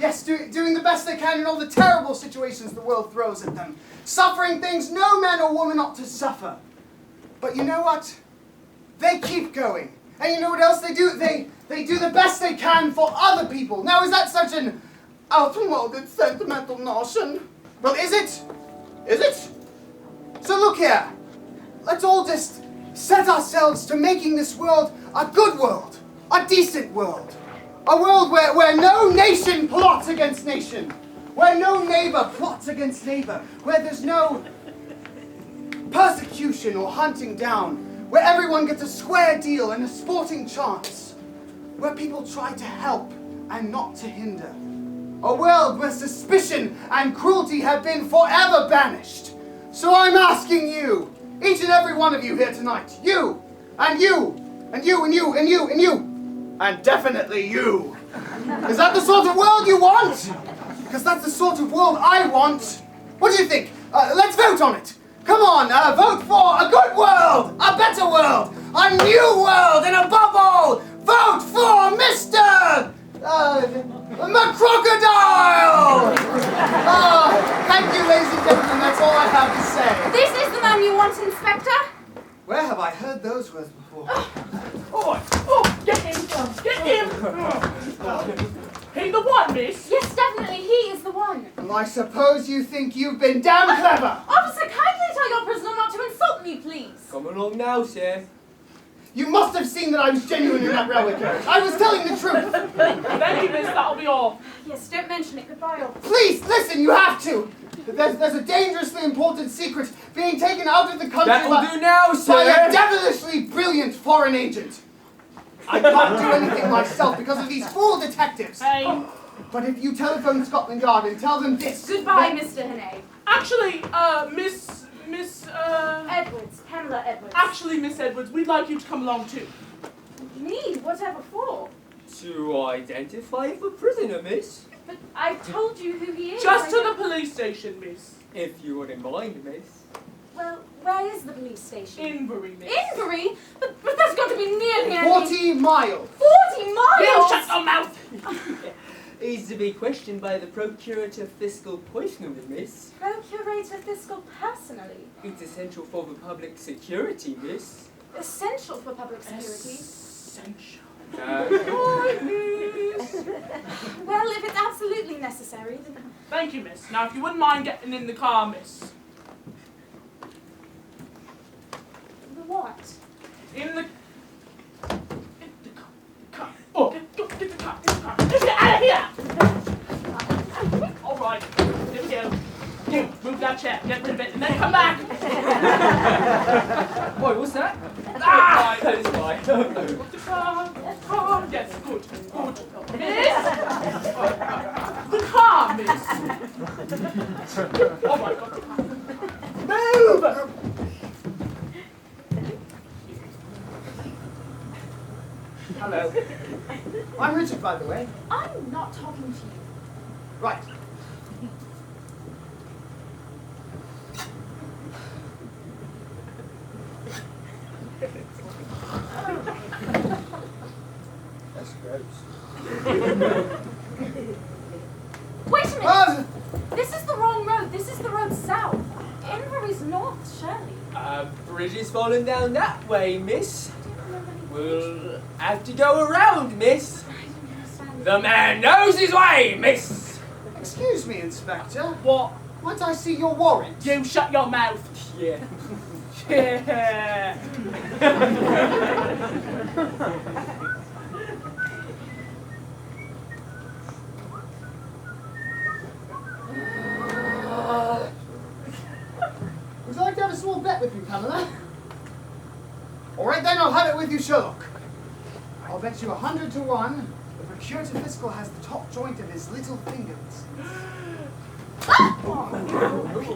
Yes, doing the best they can in all the terrible situations the world throws at them. Suffering things no man or woman ought to suffer. But you know what? They keep going. And you know what else they do? They do the best they can for other people. Now, is that such an outmoded, sentimental notion? Well, is it? Is it? So look here. Let's all just set ourselves to making this world a good world. A decent world. A world where no nation plots against nation. Where no neighbor plots against neighbor. Where there's no persecution or hunting down. Where everyone gets a square deal and a sporting chance. Where people try to help and not to hinder. A world where suspicion and cruelty have been forever banished. So I'm asking you, each and every one of you here tonight, you, and you, and you, and you, and you, and you, and definitely you. Is that the sort of world you want? Because that's the sort of world I want. What do you think? Let's vote on it. Come on, vote for a good world, a better world, a new world, and above all, vote for Mr. McCrocodile! Thank you, ladies and gentlemen, that's all I have to say. This is the man you want, Inspector? Where have I heard those words before? Oh, get him! Get him! He the one, miss? Yes, definitely, he is the one. And I suppose you think you've been damn clever. Officer, kindly tell your prisoner not to insult me, please. Come along now, sir. You must have seen that I was genuine in that railway carriage. I was telling the truth. Thank you, miss, that'll be all. Yes, don't mention it. Goodbye, officer. Please, listen, you have to. There's a dangerously important secret being taken out of the country That'll do now, by sir. a devilishly brilliant foreign agent. I can't do anything myself because of these fool detectives. Hey, But if you telephone Scotland Yard and tell them this... Goodbye, that- Mr. Hene. actually, Edwards, Pamela Edwards. actually, Miss Edwards, we'd like you to come along too. Me? Whatever for? To identify the prisoner, miss. But I told you who he is. Just I to the don't- police station, miss. If you wouldn't mind, miss. Well, where is the police station? Invery, miss. Invery? But that's got to be nearly 40 miles. 40 miles! You shut your mouth! Is to be questioned by the Procurator Fiscal personally, miss. Procurator Fiscal personally. It's essential for the public security, miss. Essential for public security. Essential. Well, if it's absolutely necessary, then... Thank you, miss. Now, if you wouldn't mind getting in the car, miss. The what? In the car. Oh, get the car. Get the car. Let's get out of here! All right. Here we go. You, move that chair. Get rid of it, and then come back. Boy, what's that? Ah! That is fine. The car. Yes, good. Miss? The car, miss. Oh my God. Move! Hello. I'm Richard, by the way. I'm not talking to you. Right. That's gross. Wait a minute! Ah, This is the wrong road. This is the road south. Invery's north, surely. Bridge is falling down that way, miss. I don't remember any We'll have to go around, miss. I don't understand. The man knows his way, miss. excuse me, Inspector. What? Might I see your warrant? You shut your mouth. Yeah. Yeah. Would you like to have a small bet with me, Pamela? All right then, I'll have it with you, Sherlock. I'll bet you 100 to 1 the Procurator Fiscal has the top joint of his little fingers.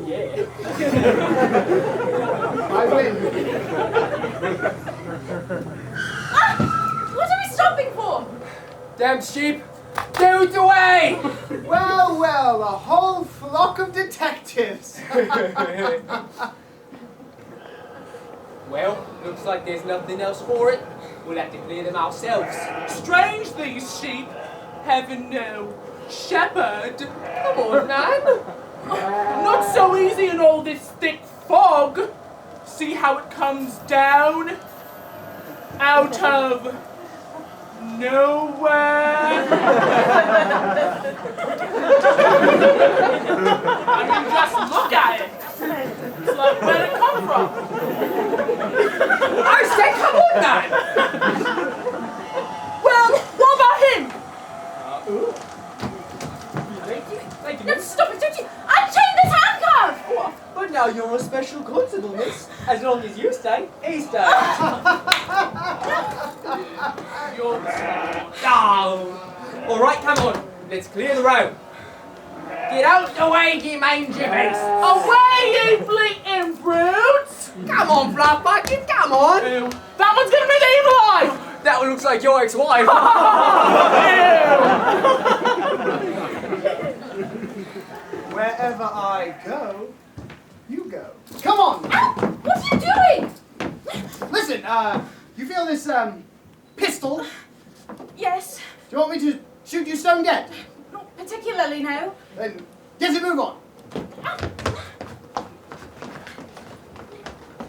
Yeah. I win. What are we stopping for? Damn sheep. Get out the way. Well, well, a whole flock of detectives. Well, looks like there's nothing else for it. We'll have to clear them ourselves. Strange these sheep. Heaven no. Shepherd. Come on, man. Not so easy in all this thick fog. See how it comes down? Out of nowhere. I mean, just look at it. It's like, where'd it come from? I said, come on, man. Well, what about him? Thank you, No, miss. stop it, don't you? Unchain this handcuff! But now you're a special constable, miss. As long as you stay, he stays. You're Down. All right, come on. Let's clear the road. Get out the way, you mangy beast. away, you bleating brutes! Come on, Fluff Bucket, come on. Ew. That one's gonna be the evil eye! That one looks like your ex-wife. Wherever I go, you go. Come on! Ow! What are you doing? Listen, you feel this, pistol? Yes, Do you want me to shoot you stone dead? not particularly, no. Then get it, move on.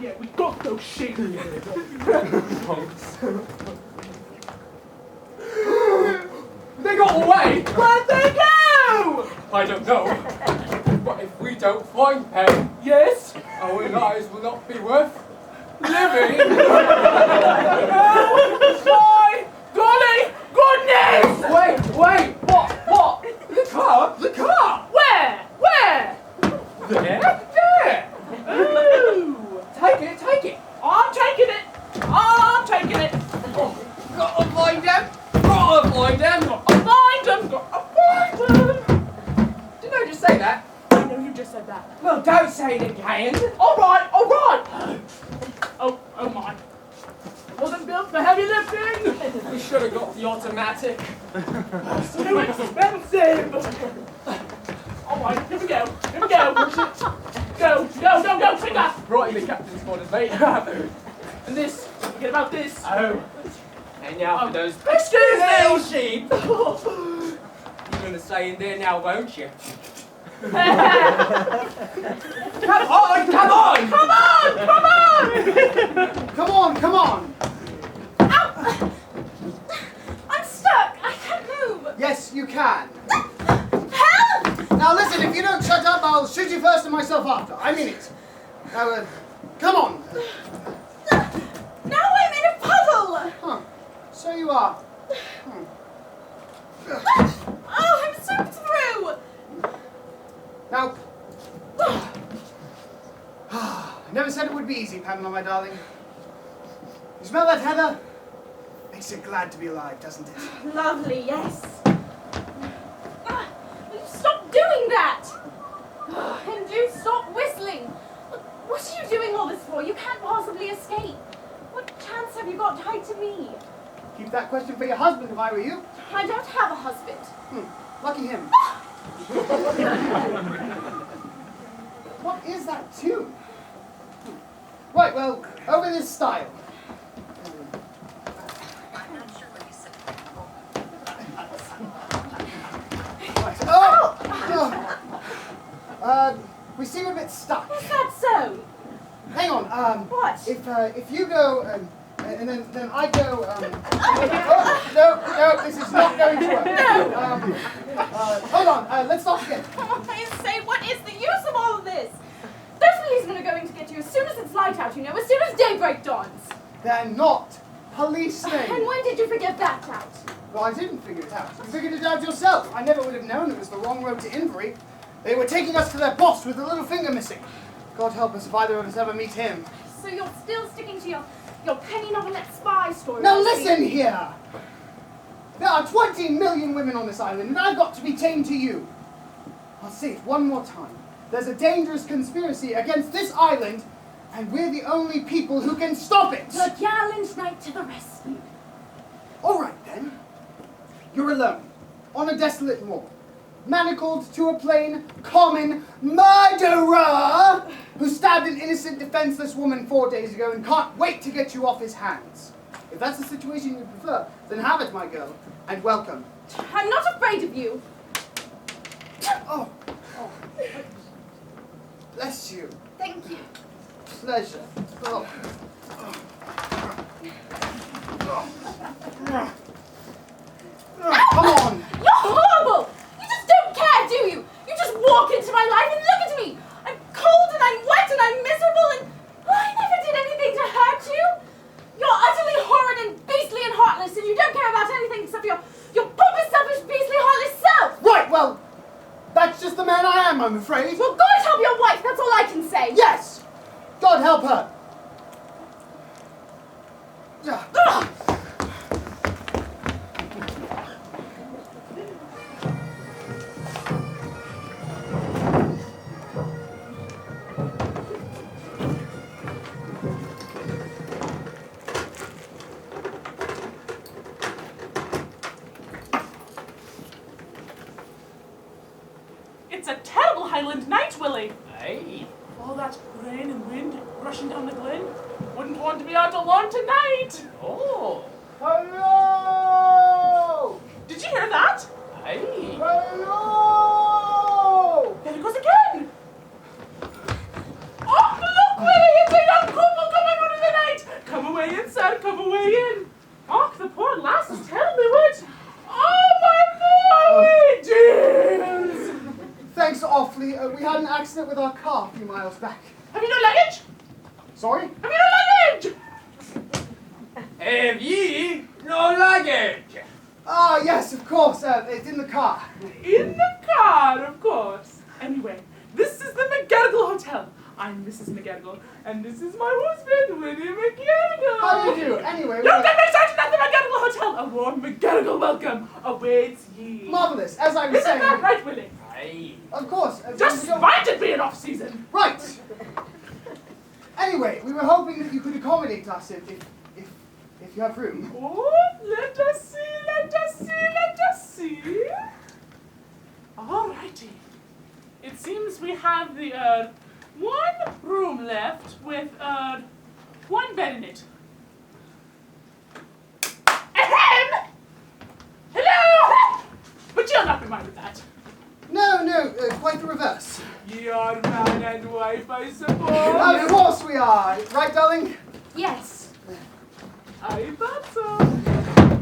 Yeah, we got those sheep. They got away. Where'd they go? I don't know. But if we don't find them, Yes? our lives will not be worth living. My golly goodness! Wait. What? The car? Where? There. Ooh. Take it. I'm taking it. Gotta find them. Find them. Didn't I just say that? I know you just said that. Well, don't say it again. All right. Oh my. Wasn't built for heavy lifting. We should have got the automatic. Too expensive. All right, here we go. Go, take that. Right in the captain's quarters, mate. And this, forget about this. Oh. And now for those Excuse little me. sheep. You're gonna stay in there now, won't you? Come on! Come on! Ow! I'm stuck. I can't move. Yes, you can. Help! Now listen, if you don't shut up, I'll shoot you first and myself after. I mean it. Now, come on. Now I'm in a puddle. Huh. So you are. Oh, I'm soaked through. Now, I never said it would be easy, Pamela, my darling. You smell that heather? Makes you glad to be alive, doesn't it? Lovely, yes. Will you stop doing that? And do stop whistling. What are you doing all this for? You can't possibly escape. What chance have you got tied to me? Keep that question for your husband if I were you. I don't have a husband. Lucky him. What is that tune? Right, well, over this style. Right. We seem a bit stuck. Is that so? Hang on. What? If you go, and then I go. No, this is not going to work. No. Hold on. Let's start again. I say, what is the use of all of this? Those policemen are going to get you as soon as it's light out, you know, as soon as daybreak dawns. They're not policemen. And when did you figure that out? Well, I didn't figure it out. You figured it out yourself. I never would have known it was the wrong road to Invery. They were taking us to their boss with the little finger missing. God help us if either of us ever meet him. So you're still sticking to your penny novelette spy story? Now I see. listen here! There are 20 million women on this island, and I've got to be tame to you. I'll say it one more time. There's a dangerous conspiracy against this island, and we're the only people who can stop it! The gallant knight to the rescue. All right, then. You're alone, on a desolate moor. manacled to a plain, common murderer who stabbed an innocent, defenseless woman 4 days ago and can't wait to get you off his hands. If that's the situation you prefer, then have it, my girl, and welcome. I'm not afraid of you. Oh. Bless you. Thank you. Pleasure. Oh. Come on. You're horrible! You just don't care, do you? You just walk into my life and look at me! I'm cold and I'm wet and I'm miserable and I never did anything to hurt you! You're utterly horrid and beastly and heartless and you don't care about anything except your pompous, selfish, beastly, heartless self! Right, well, that's just the man I am, I'm afraid. Well, God help your wife, that's all I can say! Yes! God help her. It's a terrible Highland night, Willie. Aye. All that rain and wind rushing down the glen. Wouldn't want to be out alone tonight. Oh. Hello! Did you hear that? Aye. Hello! There it goes again. Oh, look, Willie, it's a young couple coming out of the night. Come away in, sir, come away in. Och, the poor lass is terribly wet. Oh, my boy, dears. Thanks awfully. We had an accident with our car a few miles back. Have you no luggage? Sorry? Have you no luggage? Have ye no luggage? Ah, yes, of course. It's in the car. In the car, of course. Anyway, this is the McGarrigle Hotel. I'm Mrs. McGarrigle, and this is my husband, Willie McGarrigle. How do you do? Anyway, You can be certain at the McGarrigle Hotel. A warm McGarrigle welcome awaits ye. marvelous. As I was Isn't saying, that right, Willie? Aye. of course. Just might it be an off-season. Right. Anyway, we were hoping that you could accommodate us if you have room. Oh, let us see, let us see, let us see. Alrighty. It seems we have the, one room left with, one bed in it. Ahem! Hello! But you'll not be minded that. No, quite the reverse. You're man and wife, I suppose. Of course we are. Right, darling? Yes. I thought so.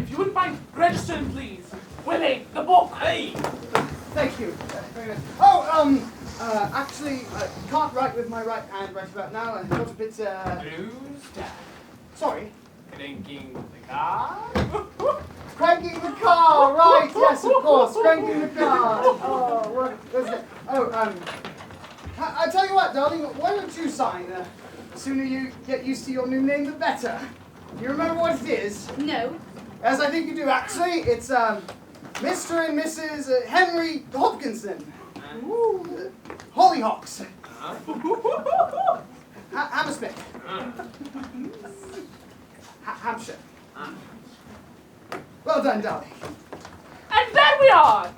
If you wouldn't mind registering, please. Willie, the book. Aye. Thank you. Very much. Oh, actually, I can't write with my right hand right about now. I got a bit, Blues time. sorry. Cranking the car. Cranking the car, right, yes, of course, cranking the car. Oh, what was it? Oh, I tell you what, darling, why don't you sign? The sooner you get used to your new name, the better. You remember what it is? No. As I think you do, actually. It's, Mr. and Mrs. Henry Hopkinson. Hollyhocks. Hammersmith. Hampshire. Well done, darling. And there we are.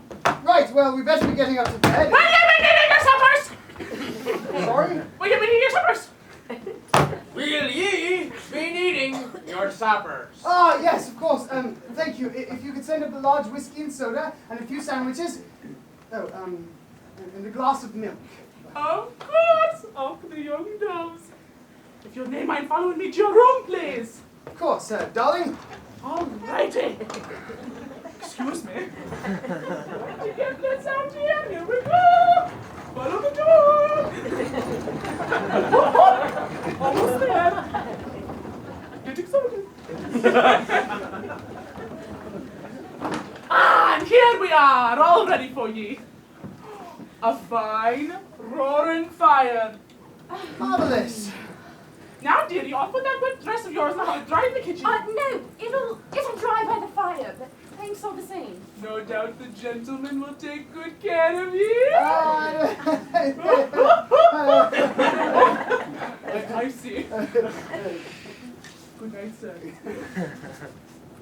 Right, well, we better be getting up to bed. Will you be needing your suppers? Sorry? Will you be needing your suppers? Will ye be needing your suppers? Ah, yes, of course. Thank you. If you could send up a large whiskey and soda and a few sandwiches. Oh, and a glass of milk. Of course. Oh, the young doves. If you'll name mind following me to your room, please. Of course, darling. Alrighty. Excuse me. Right to get this out here. Here we go. Follow the door. Almost there. Get excited. And here we are, all ready for ye. A fine, roaring fire. Marvelous. Now, dearie, off with that wet dress of yours and have it dry in the kitchen. No, it'll dry by the fire, but thanks all the same. No doubt the gentleman will take good care of you. I see. Good night, sir.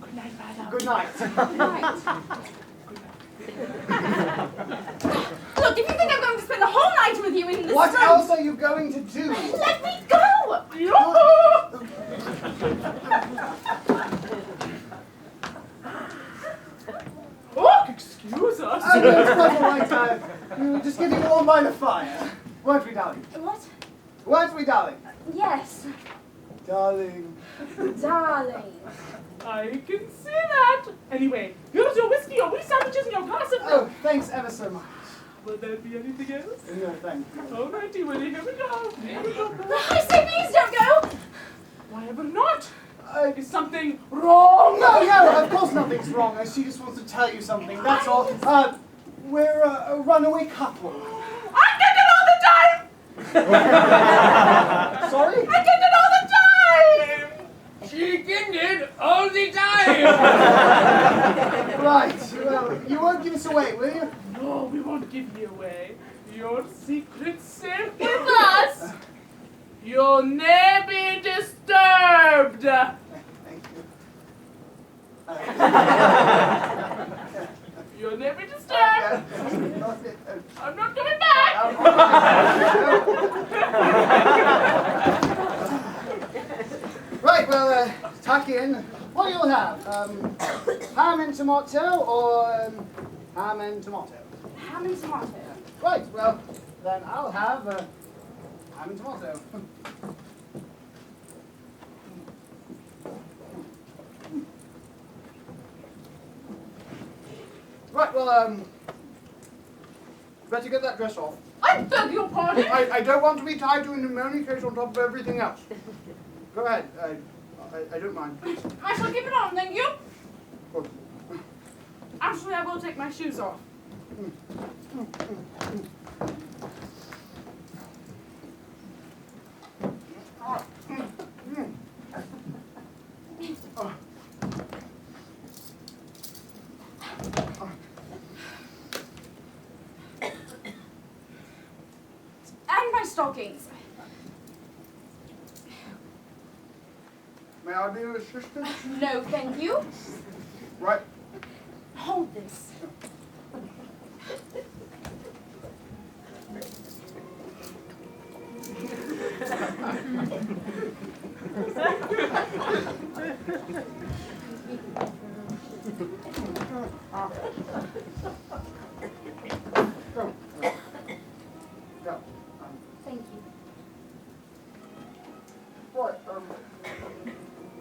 Good night, madam. Good night. Right. Good night. Look, if you think I'm going to spend the whole night with you in this What room... else are you going to do? Let me go! Oh, excuse us. No, it's quite all right. We were just getting warm by the fire. Weren't we, darling? What? Weren't we, darling? Yes, Darling. darling. I can see that. Anyway, here's your whiskey, your wee sandwiches, and your glass of milk. Oh, thanks ever so much. Will there be anything else? No, thank you. Alrighty, Willie, here we go. Here we go. I say please don't go! Why ever not? Is something wrong? No, of course nothing's wrong. She just wants to tell you something, that's all. We're a runaway couple. I get it all the time! Sorry? I get it all the time! She get it all the time! Right, well, you won't give us away, will you? No, we won't give you away. Your secret's safe with With us. us! You'll never be disturbed. Thank you. You'll never be disturbed. I'm not coming back. Right, well, tuck in. What do you have? Ham and tomato or ham and tomato? Ham and tomato. Right, well, then I'll have ham and tomato. Right, well, better get that dress off. I beg your pardon? I don't want to be tied to a pneumonia case on top of everything else. Go ahead. I don't mind. I shall keep it on, thank you. Good. Actually, I will take my shoes off. And my stockings. May I be your assistant? No, thank you. Right. Hold this. Go. Go. Thank you. Right,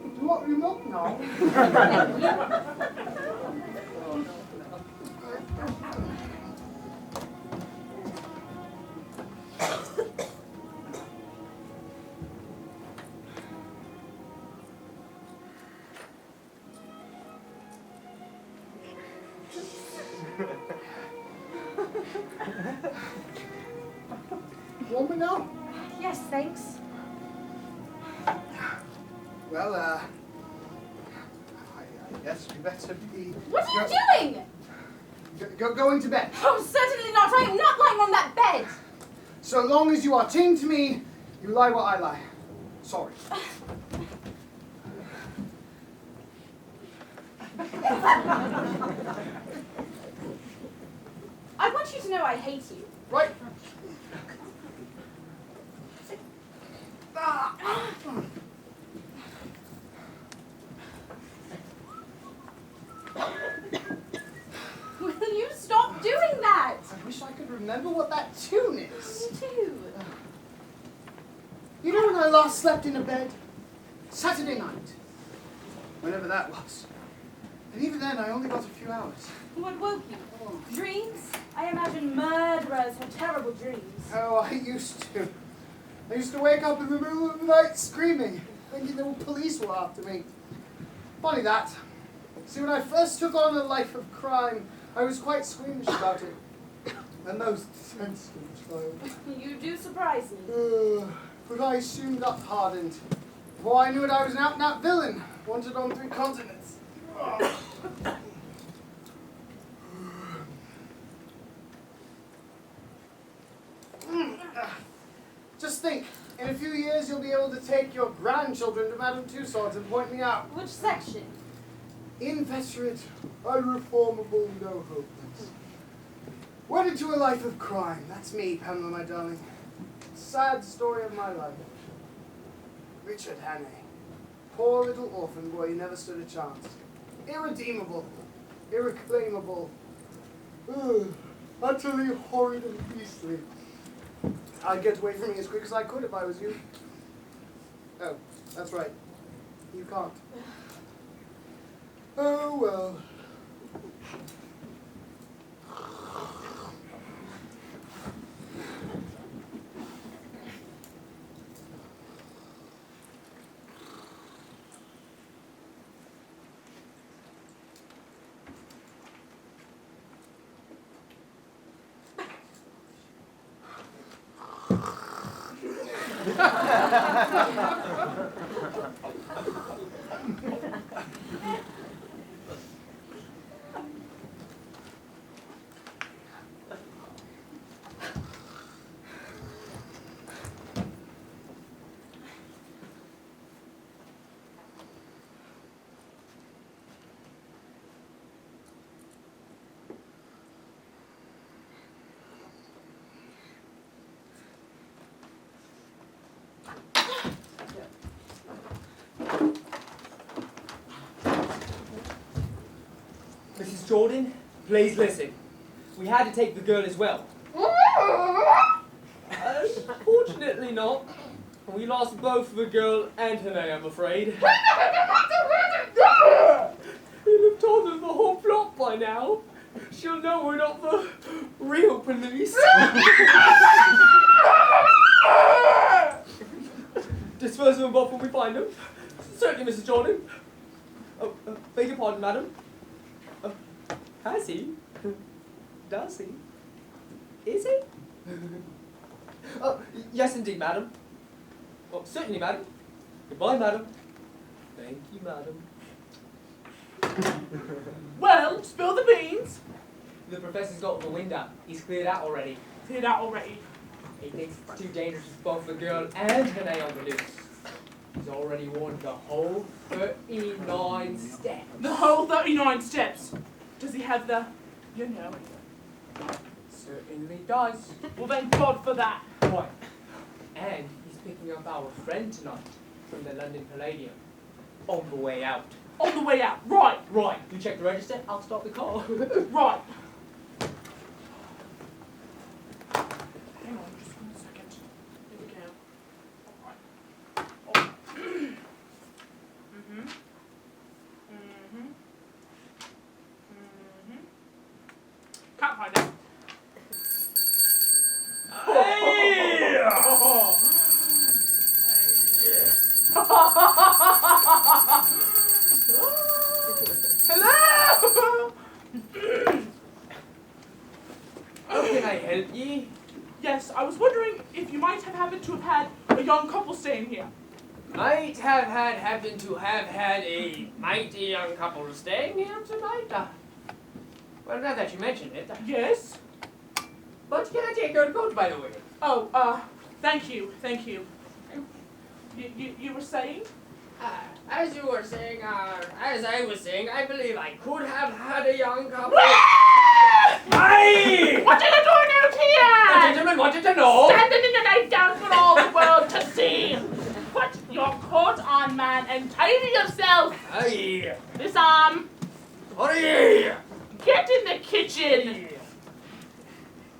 do you want your milk now? Want me now? Yes, thanks. Well, I guess we better be... What are you doing? Going to bed. Oh, certainly not. I am not lying on that bed. So long as you are ting to me, you lie what I lie. Sorry. I want you to know I hate you. Right. Will you stop doing that? I wish I could remember what that tune is. Me too. You know when I last slept in a bed? Saturday night. Whenever that was. And even then, I only got a few hours. What woke you? Dreams? I imagine murderers have terrible dreams. Oh, I used to. I used to wake up in the middle of the night screaming, thinking the police were after me. Funny that. See, when I first took on a life of crime, I was quite squeamish about it. And those sensitive child. You do surprise me. But I soon got hardened. Before I knew it, I was an out-and-out villain, wanted on 3 continents. Just think, in a few years you'll be able to take your grandchildren to Madame Tussauds and point me out. Which section? Inveterate, unreformable, no hopeless. Wedded to a life of crime. That's me, Pamela, my darling. Sad story of my life. Richard Hannay. Poor little orphan boy who never stood a chance. Irredeemable. Irreclaimable. Ugh, utterly horrid and beastly. I'd get away from me as quick as I could if I was you. Oh, that's right. You can't. Oh, well. Mrs. Jordan, please listen. We had to take the girl as well. Unfortunately not. We lost both the girl and her name, I'm afraid. You'd have told us the whole plot by now. She'll know we're not the real police. Dispose them both when we find them. Certainly, Mrs. Jordan. Oh, beg your pardon, madam. Has he? Does he? Is he? Oh, yes indeed, madam. Oh, certainly, madam. Goodbye, madam. Thank you, madam. Well, spill the beans. The professor's got the wind up. He's cleared out already. Cleared out already. He thinks it's too dangerous for both the girl and her name on the loose. He's already warned the whole 39 steps. The whole 39 steps. Does he have the, you know? Certainly does. Well, thank God for that. Right. And he's picking up our friend tonight from the London Palladium. On the way out. On the way out. Right. Right. You check the register, I'll start the car. Right. Hang on just 1 second. Here we go. All right. Oh. Mm-hmm. Mm-hmm. Mm-hmm. Can't find it. Hey! Hello! How can I help ye? Yes, I was wondering if you might have happened to have had a young couple staying here. Might have happened to have had a mighty young couple staying here tonight. Well, now that you mention it. Yes? But can I take your coat, by the way? Oh, thank you, thank you. You were saying? As you were saying, as I was saying, I believe I could have had a young couple. Hey! What are you doing out The here? gentleman wanted to know. Standing in your nightgown for all the world to see. Put your coat on, man, and tidy yourself. Aye. This arm. Hurry! Get in the kitchen.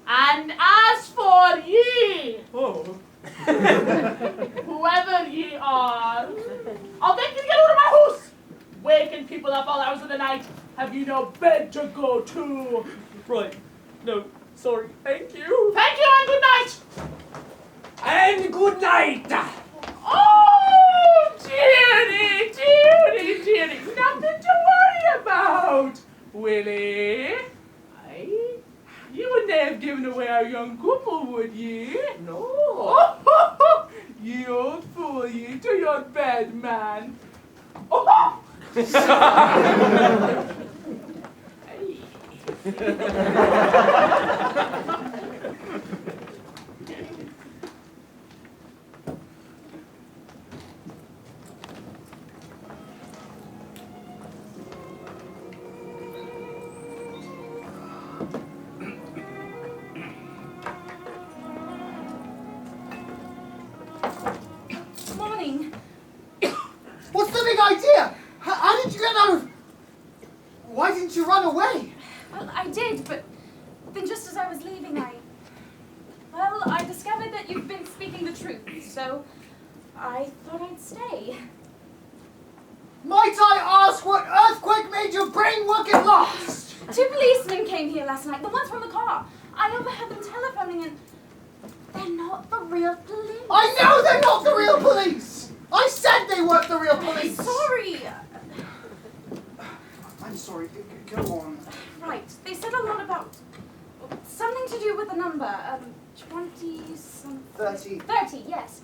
And as for ye, Oh. whoever ye are, I'll beg you to get out of my house. Waking people up all hours of the night. Have you no bed to go to? Right. No, sorry. Thank you. Thank you and good night. And good night. Oh, dearie, dearie, dearie. Nothing to worry about, Willie. Aye? You wouldn't have given away our young couple, would ye? No. Oh, ye old fool, ye, to your bed, man. Oh! idea! How did you get out of... Why didn't you run away? Well, I did, but then just as I was leaving, I discovered that you've been speaking the truth, so I thought I'd stay. Might I ask what earthquake made your brain work at last? 2 policemen came here last night, the ones from the car. I overheard them telephoning and they're not the real police. I know they're not the real police! I said they weren't the real I'm police! sorry. I'm sorry, go on. Right, they said a lot about something to do with the number. 20-something. 30. 30, yes.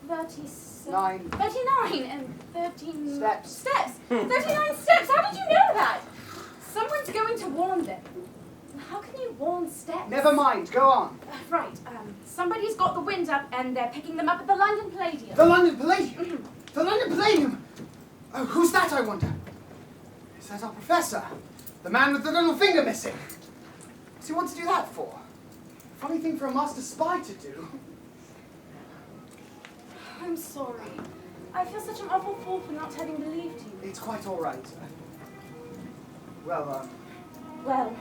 9. 39 and 13... Steps. Steps! 39 steps! How did you know that? Someone's going to warn them. How can you warn steps? Never mind, go on. Right, somebody's got the wind up and they're picking them up at the London Palladium. The London Palladium? The London Palladium? Oh, who's that, I wonder? Is that our professor? The man with the little finger missing? What's he want to do that for? Funny thing for a master spy to do. I'm sorry. I feel such an awful fool for not having believed you. It's quite all right. Well, Well,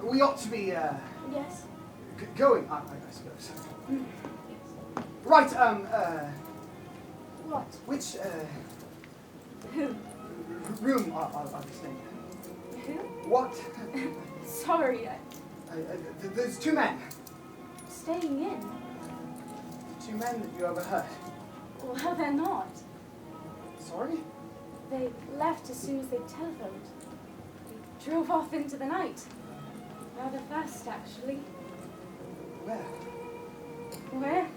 we ought to be, yes. going, I suppose. Right, What? which, Who? room are we staying in? Who? What? Sorry, There's 2 men. staying in. The 2 men that you overheard. Well, they're not. Sorry? They left as soon as they telephoned. They drove off into the night. Rather fast, actually. Where? Where?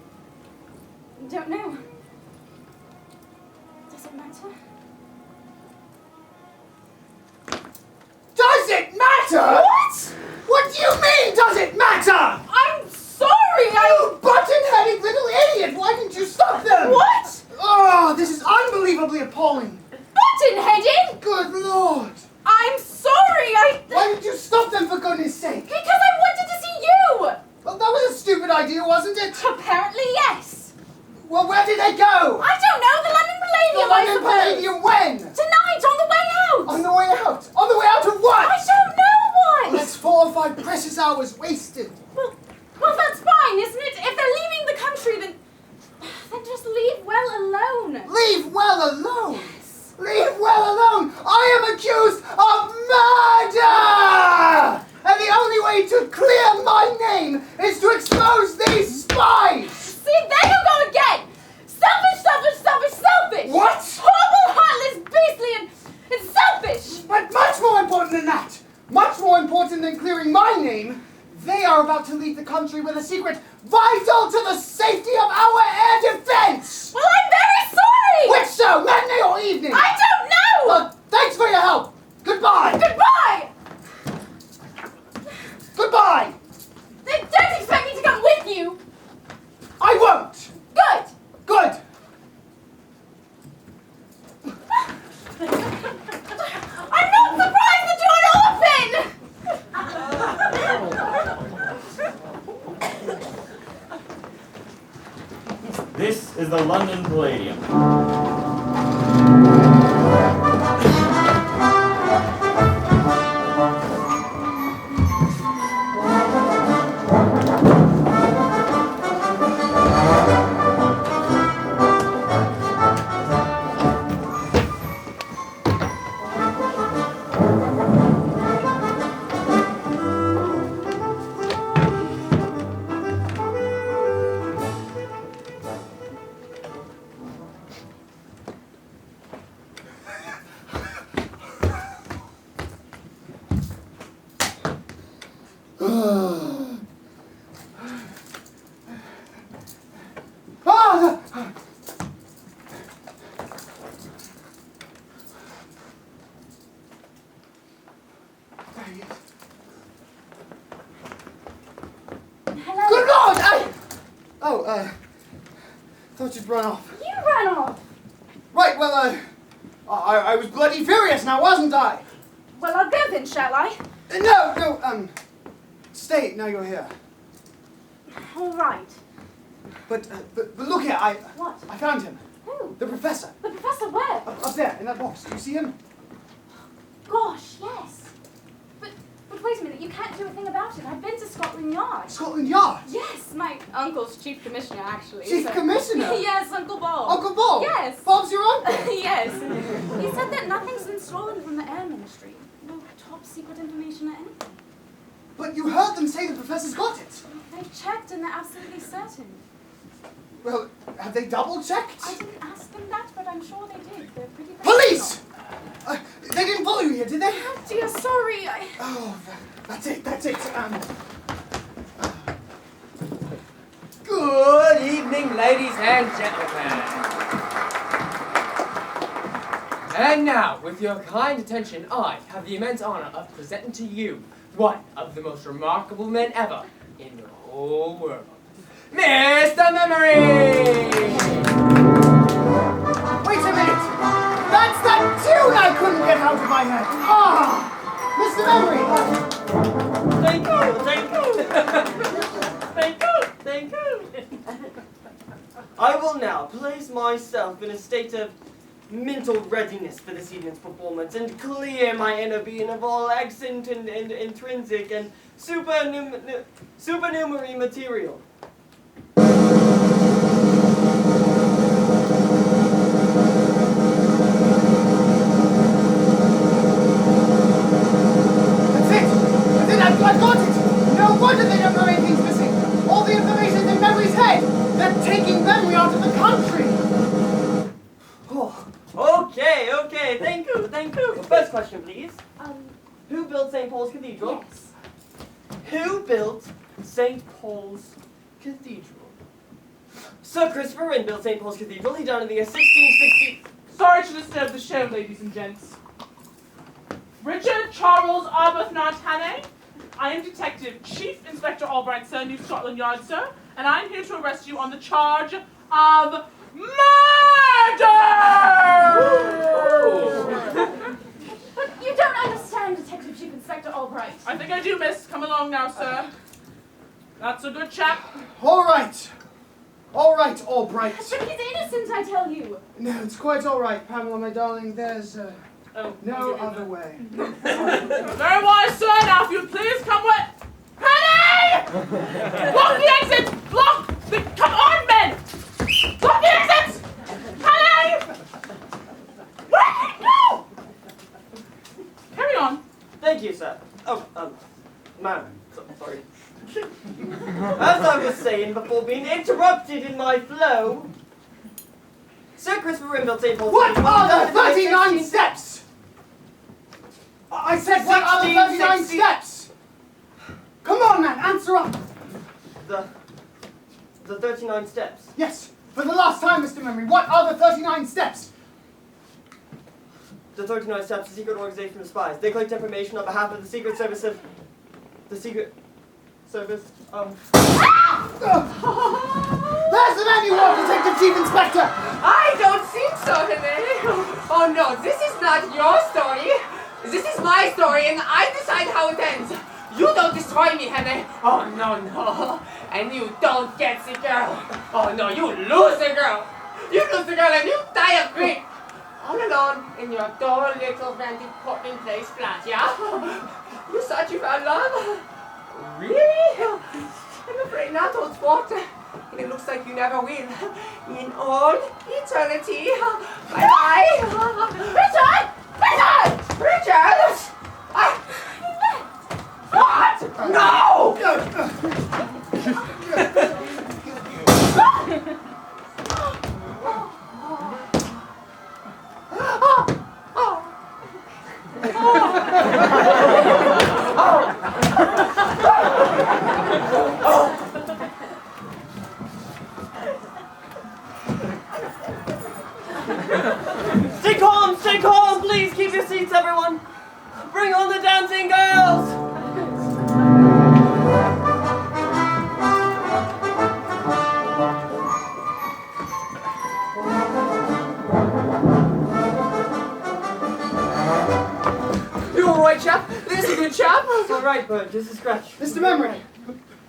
Don't know. Does it matter? Does it matter? What? What do you mean, does it matter? I'm sorry, You button-headed little idiot! Why didn't you stop them? What? Oh, this is unbelievably appalling. Button-headed? Good Lord! I'm sorry, Why did you stop them, for goodness sake? Because I wanted to see you! Well, that was a stupid idea, wasn't it? Apparently, yes. Well, where did they go? I don't know, the London The Palladium, I London suppose. Palladium when? Tonight, on the way out. On the way out. On the way out of what? I don't know what. Well, that's 4 or 5 precious hours wasted. Well, that's fine, isn't it? If they're leaving the country, then just leave well alone. Leave well alone. Yes. Leave well alone. I am accused of murder. And the only way to clear my name is to expose these spies. See, there you go again. Selfish, selfish, selfish, selfish. What? Horrible, heartless, beastly, and selfish. But much more important than that, much more important than clearing my name, they are about to leave the country with a secret vital to the safety of our air defense! Well, I'm very sorry! Which show, matinee or evening? I don't know! Well, thanks for your help! Goodbye! Goodbye! Goodbye! Then don't expect me to come with you! I won't! Good! Good! I'm not surprised that you're an orphan! This is the London Palladium. Hello? Good Lord! Thought you'd run off. You ran off! Right, well, I was bloody furious now, wasn't I? Well, I'll go then, shall I? No, stay, now you're here. All right. But look here, I What? found him. Who? The professor. The professor where? Up there, in that box. Do you see him? Gosh, yes. But wait a minute, you can't do a thing about it. I've been to Scotland Yard. Scotland Yard? Yes, my uncle's chief commissioner, actually. Chief commissioner? Yes, Uncle Bob. Uncle Bob? Yes. Bob's your uncle? Yes. He said that nothing's been stolen from the air ministry. No top secret information or anything. But you heard them say the professor's got it. They've checked and they're absolutely certain. Well, have they double-checked? I didn't ask them that, but I'm sure they did. They're pretty Police! They didn't follow you here, did they? Oh dear, sorry. Oh, that's it. Good evening, ladies and gentlemen. And now, with your kind attention, I have the immense honor of presenting to you one of the most remarkable men ever in the whole world, Mr. Memory! Wait a minute! That's that tune I couldn't get out of my head! Ah! Mr. Memory! Thank you. I will now place myself in a state of mental readiness for this evening's performance and clear my inner being of all extant and intrinsic and supernumerary material. I've got it! No wonder they don't know anything's missing! All the information's in Memory's head! They're taking Memory out of the country! Oh, okay, thank you. First question, please. Who built St. Paul's Cathedral? Yes. Who built St. Paul's Cathedral? Sir Christopher Wren built St. Paul's Cathedral. He died in the year 1660. Sorry to disturb the show, ladies and gents. Richard Charles Arbuthnot Hannay. I am Detective Chief Inspector Albright, sir, New Scotland Yard, sir, and I'm here to arrest you on the charge of murder! But you don't understand, Detective Chief Inspector Albright. I think I do, miss. Come along now, sir. That's a good chap. All right, Albright. But he's innocent, I tell you. No, it's quite all right, Pamela, my darling. There's no okay, other way. Very wise, sir. Now, if you'd please come with... Penny! Block the exit! Come on, men! Block the exits! Penny! Where did you go? Carry on. Thank you, sir. Ma'am. Sorry. As I was saying before being interrupted in my flow, Sir Christopher Wren built St. Paul's What Cathedral. are the 39 steps? I said, what are the 39 steps? Come on, man, answer up. The 39 steps. Yes, for the last time, Mr. Memory, what are the 39 steps? The 39 steps, the secret organization of spies. They collect information on behalf of the Secret Service of... There's the man you want, Detective Chief Inspector! I don't think so, Henry. Oh no, this is not your story. This is my story, and I decide how it ends. You don't destroy me, Henry. Oh no. And you don't get the girl. Oh no, you lose the girl. You lose the girl and you die of grief. All alone in your dull little rented Portland Place flat, yeah? You thought you found love? Really? I'm afraid not, old sport. And it looks like you never will. In all eternity. Bye-bye. Richard! What? No! Stay calm, please keep your seats, everyone. Bring on the dancing girls. You alright, chap? This is a good chap. It's all right, Bert. Just a scratch. Mr. Memory,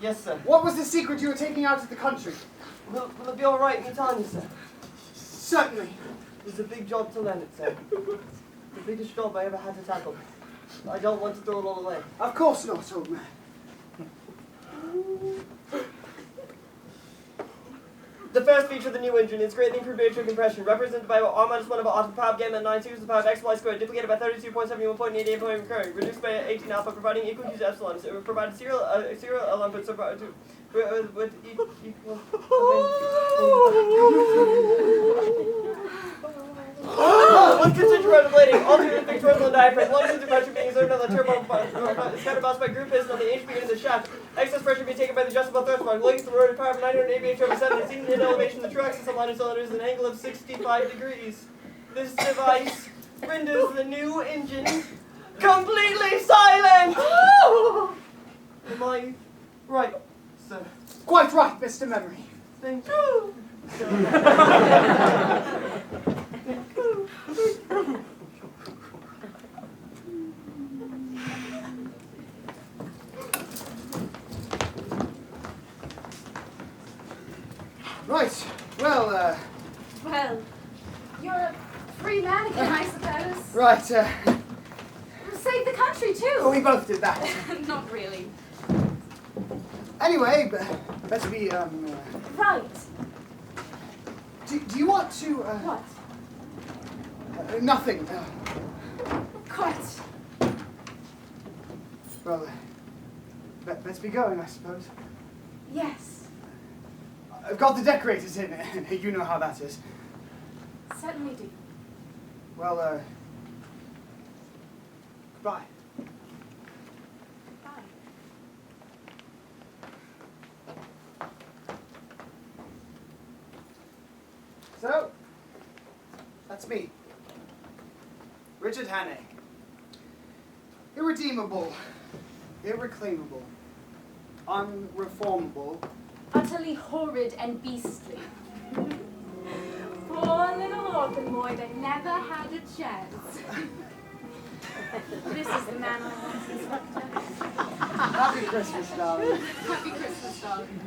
Yes, sir. what was the secret you were taking out of the country? Will it be all right me telling you, sir? Certainly. It's a big job to learn it, sir. The biggest job I ever had to tackle. I don't want to throw it all away. Of course not, old man. The first feature of the new engine is greatly improved air compression, represented by R-1 of auto power gamma 9 series of the power of x y squared, duplicated by 32.71.88 point recurring, reduced by 18 alpha, providing equal use epsilon. So it provides serial inputs with equal. One concentric rotor blading, alternate big horizontal diaphragm, one concentric pressure being exerted on the turbo is counterbalanced by group piston on the HP in the shaft. Excess pressure being taken by the adjustable thrust bar, looking through rotor power of 988 over 7, and seen in elevation the true axis of line of cylinders at an angle of 65 degrees. This device renders the new engine completely silent! Am I right, sir? Quite right, Mr. Memory. Thank you. Right. Well, Well, you're a free man again, I suppose. right, Save the country, too. we both did that. Not really. Anyway, better be, Right. do you want to, What? nothing. Quite. Well, better be going, I suppose. Yes. I've got the decorators in, you know how that is. Certainly do. Well, goodbye. Bye. So, that's me. Richard Hannay. Irredeemable, irreclaimable, unreformable. Utterly horrid and beastly. Poor little orphan boy that never had a chance. This is the man I want, Inspector. Happy Christmas, darling. Happy Christmas, darling.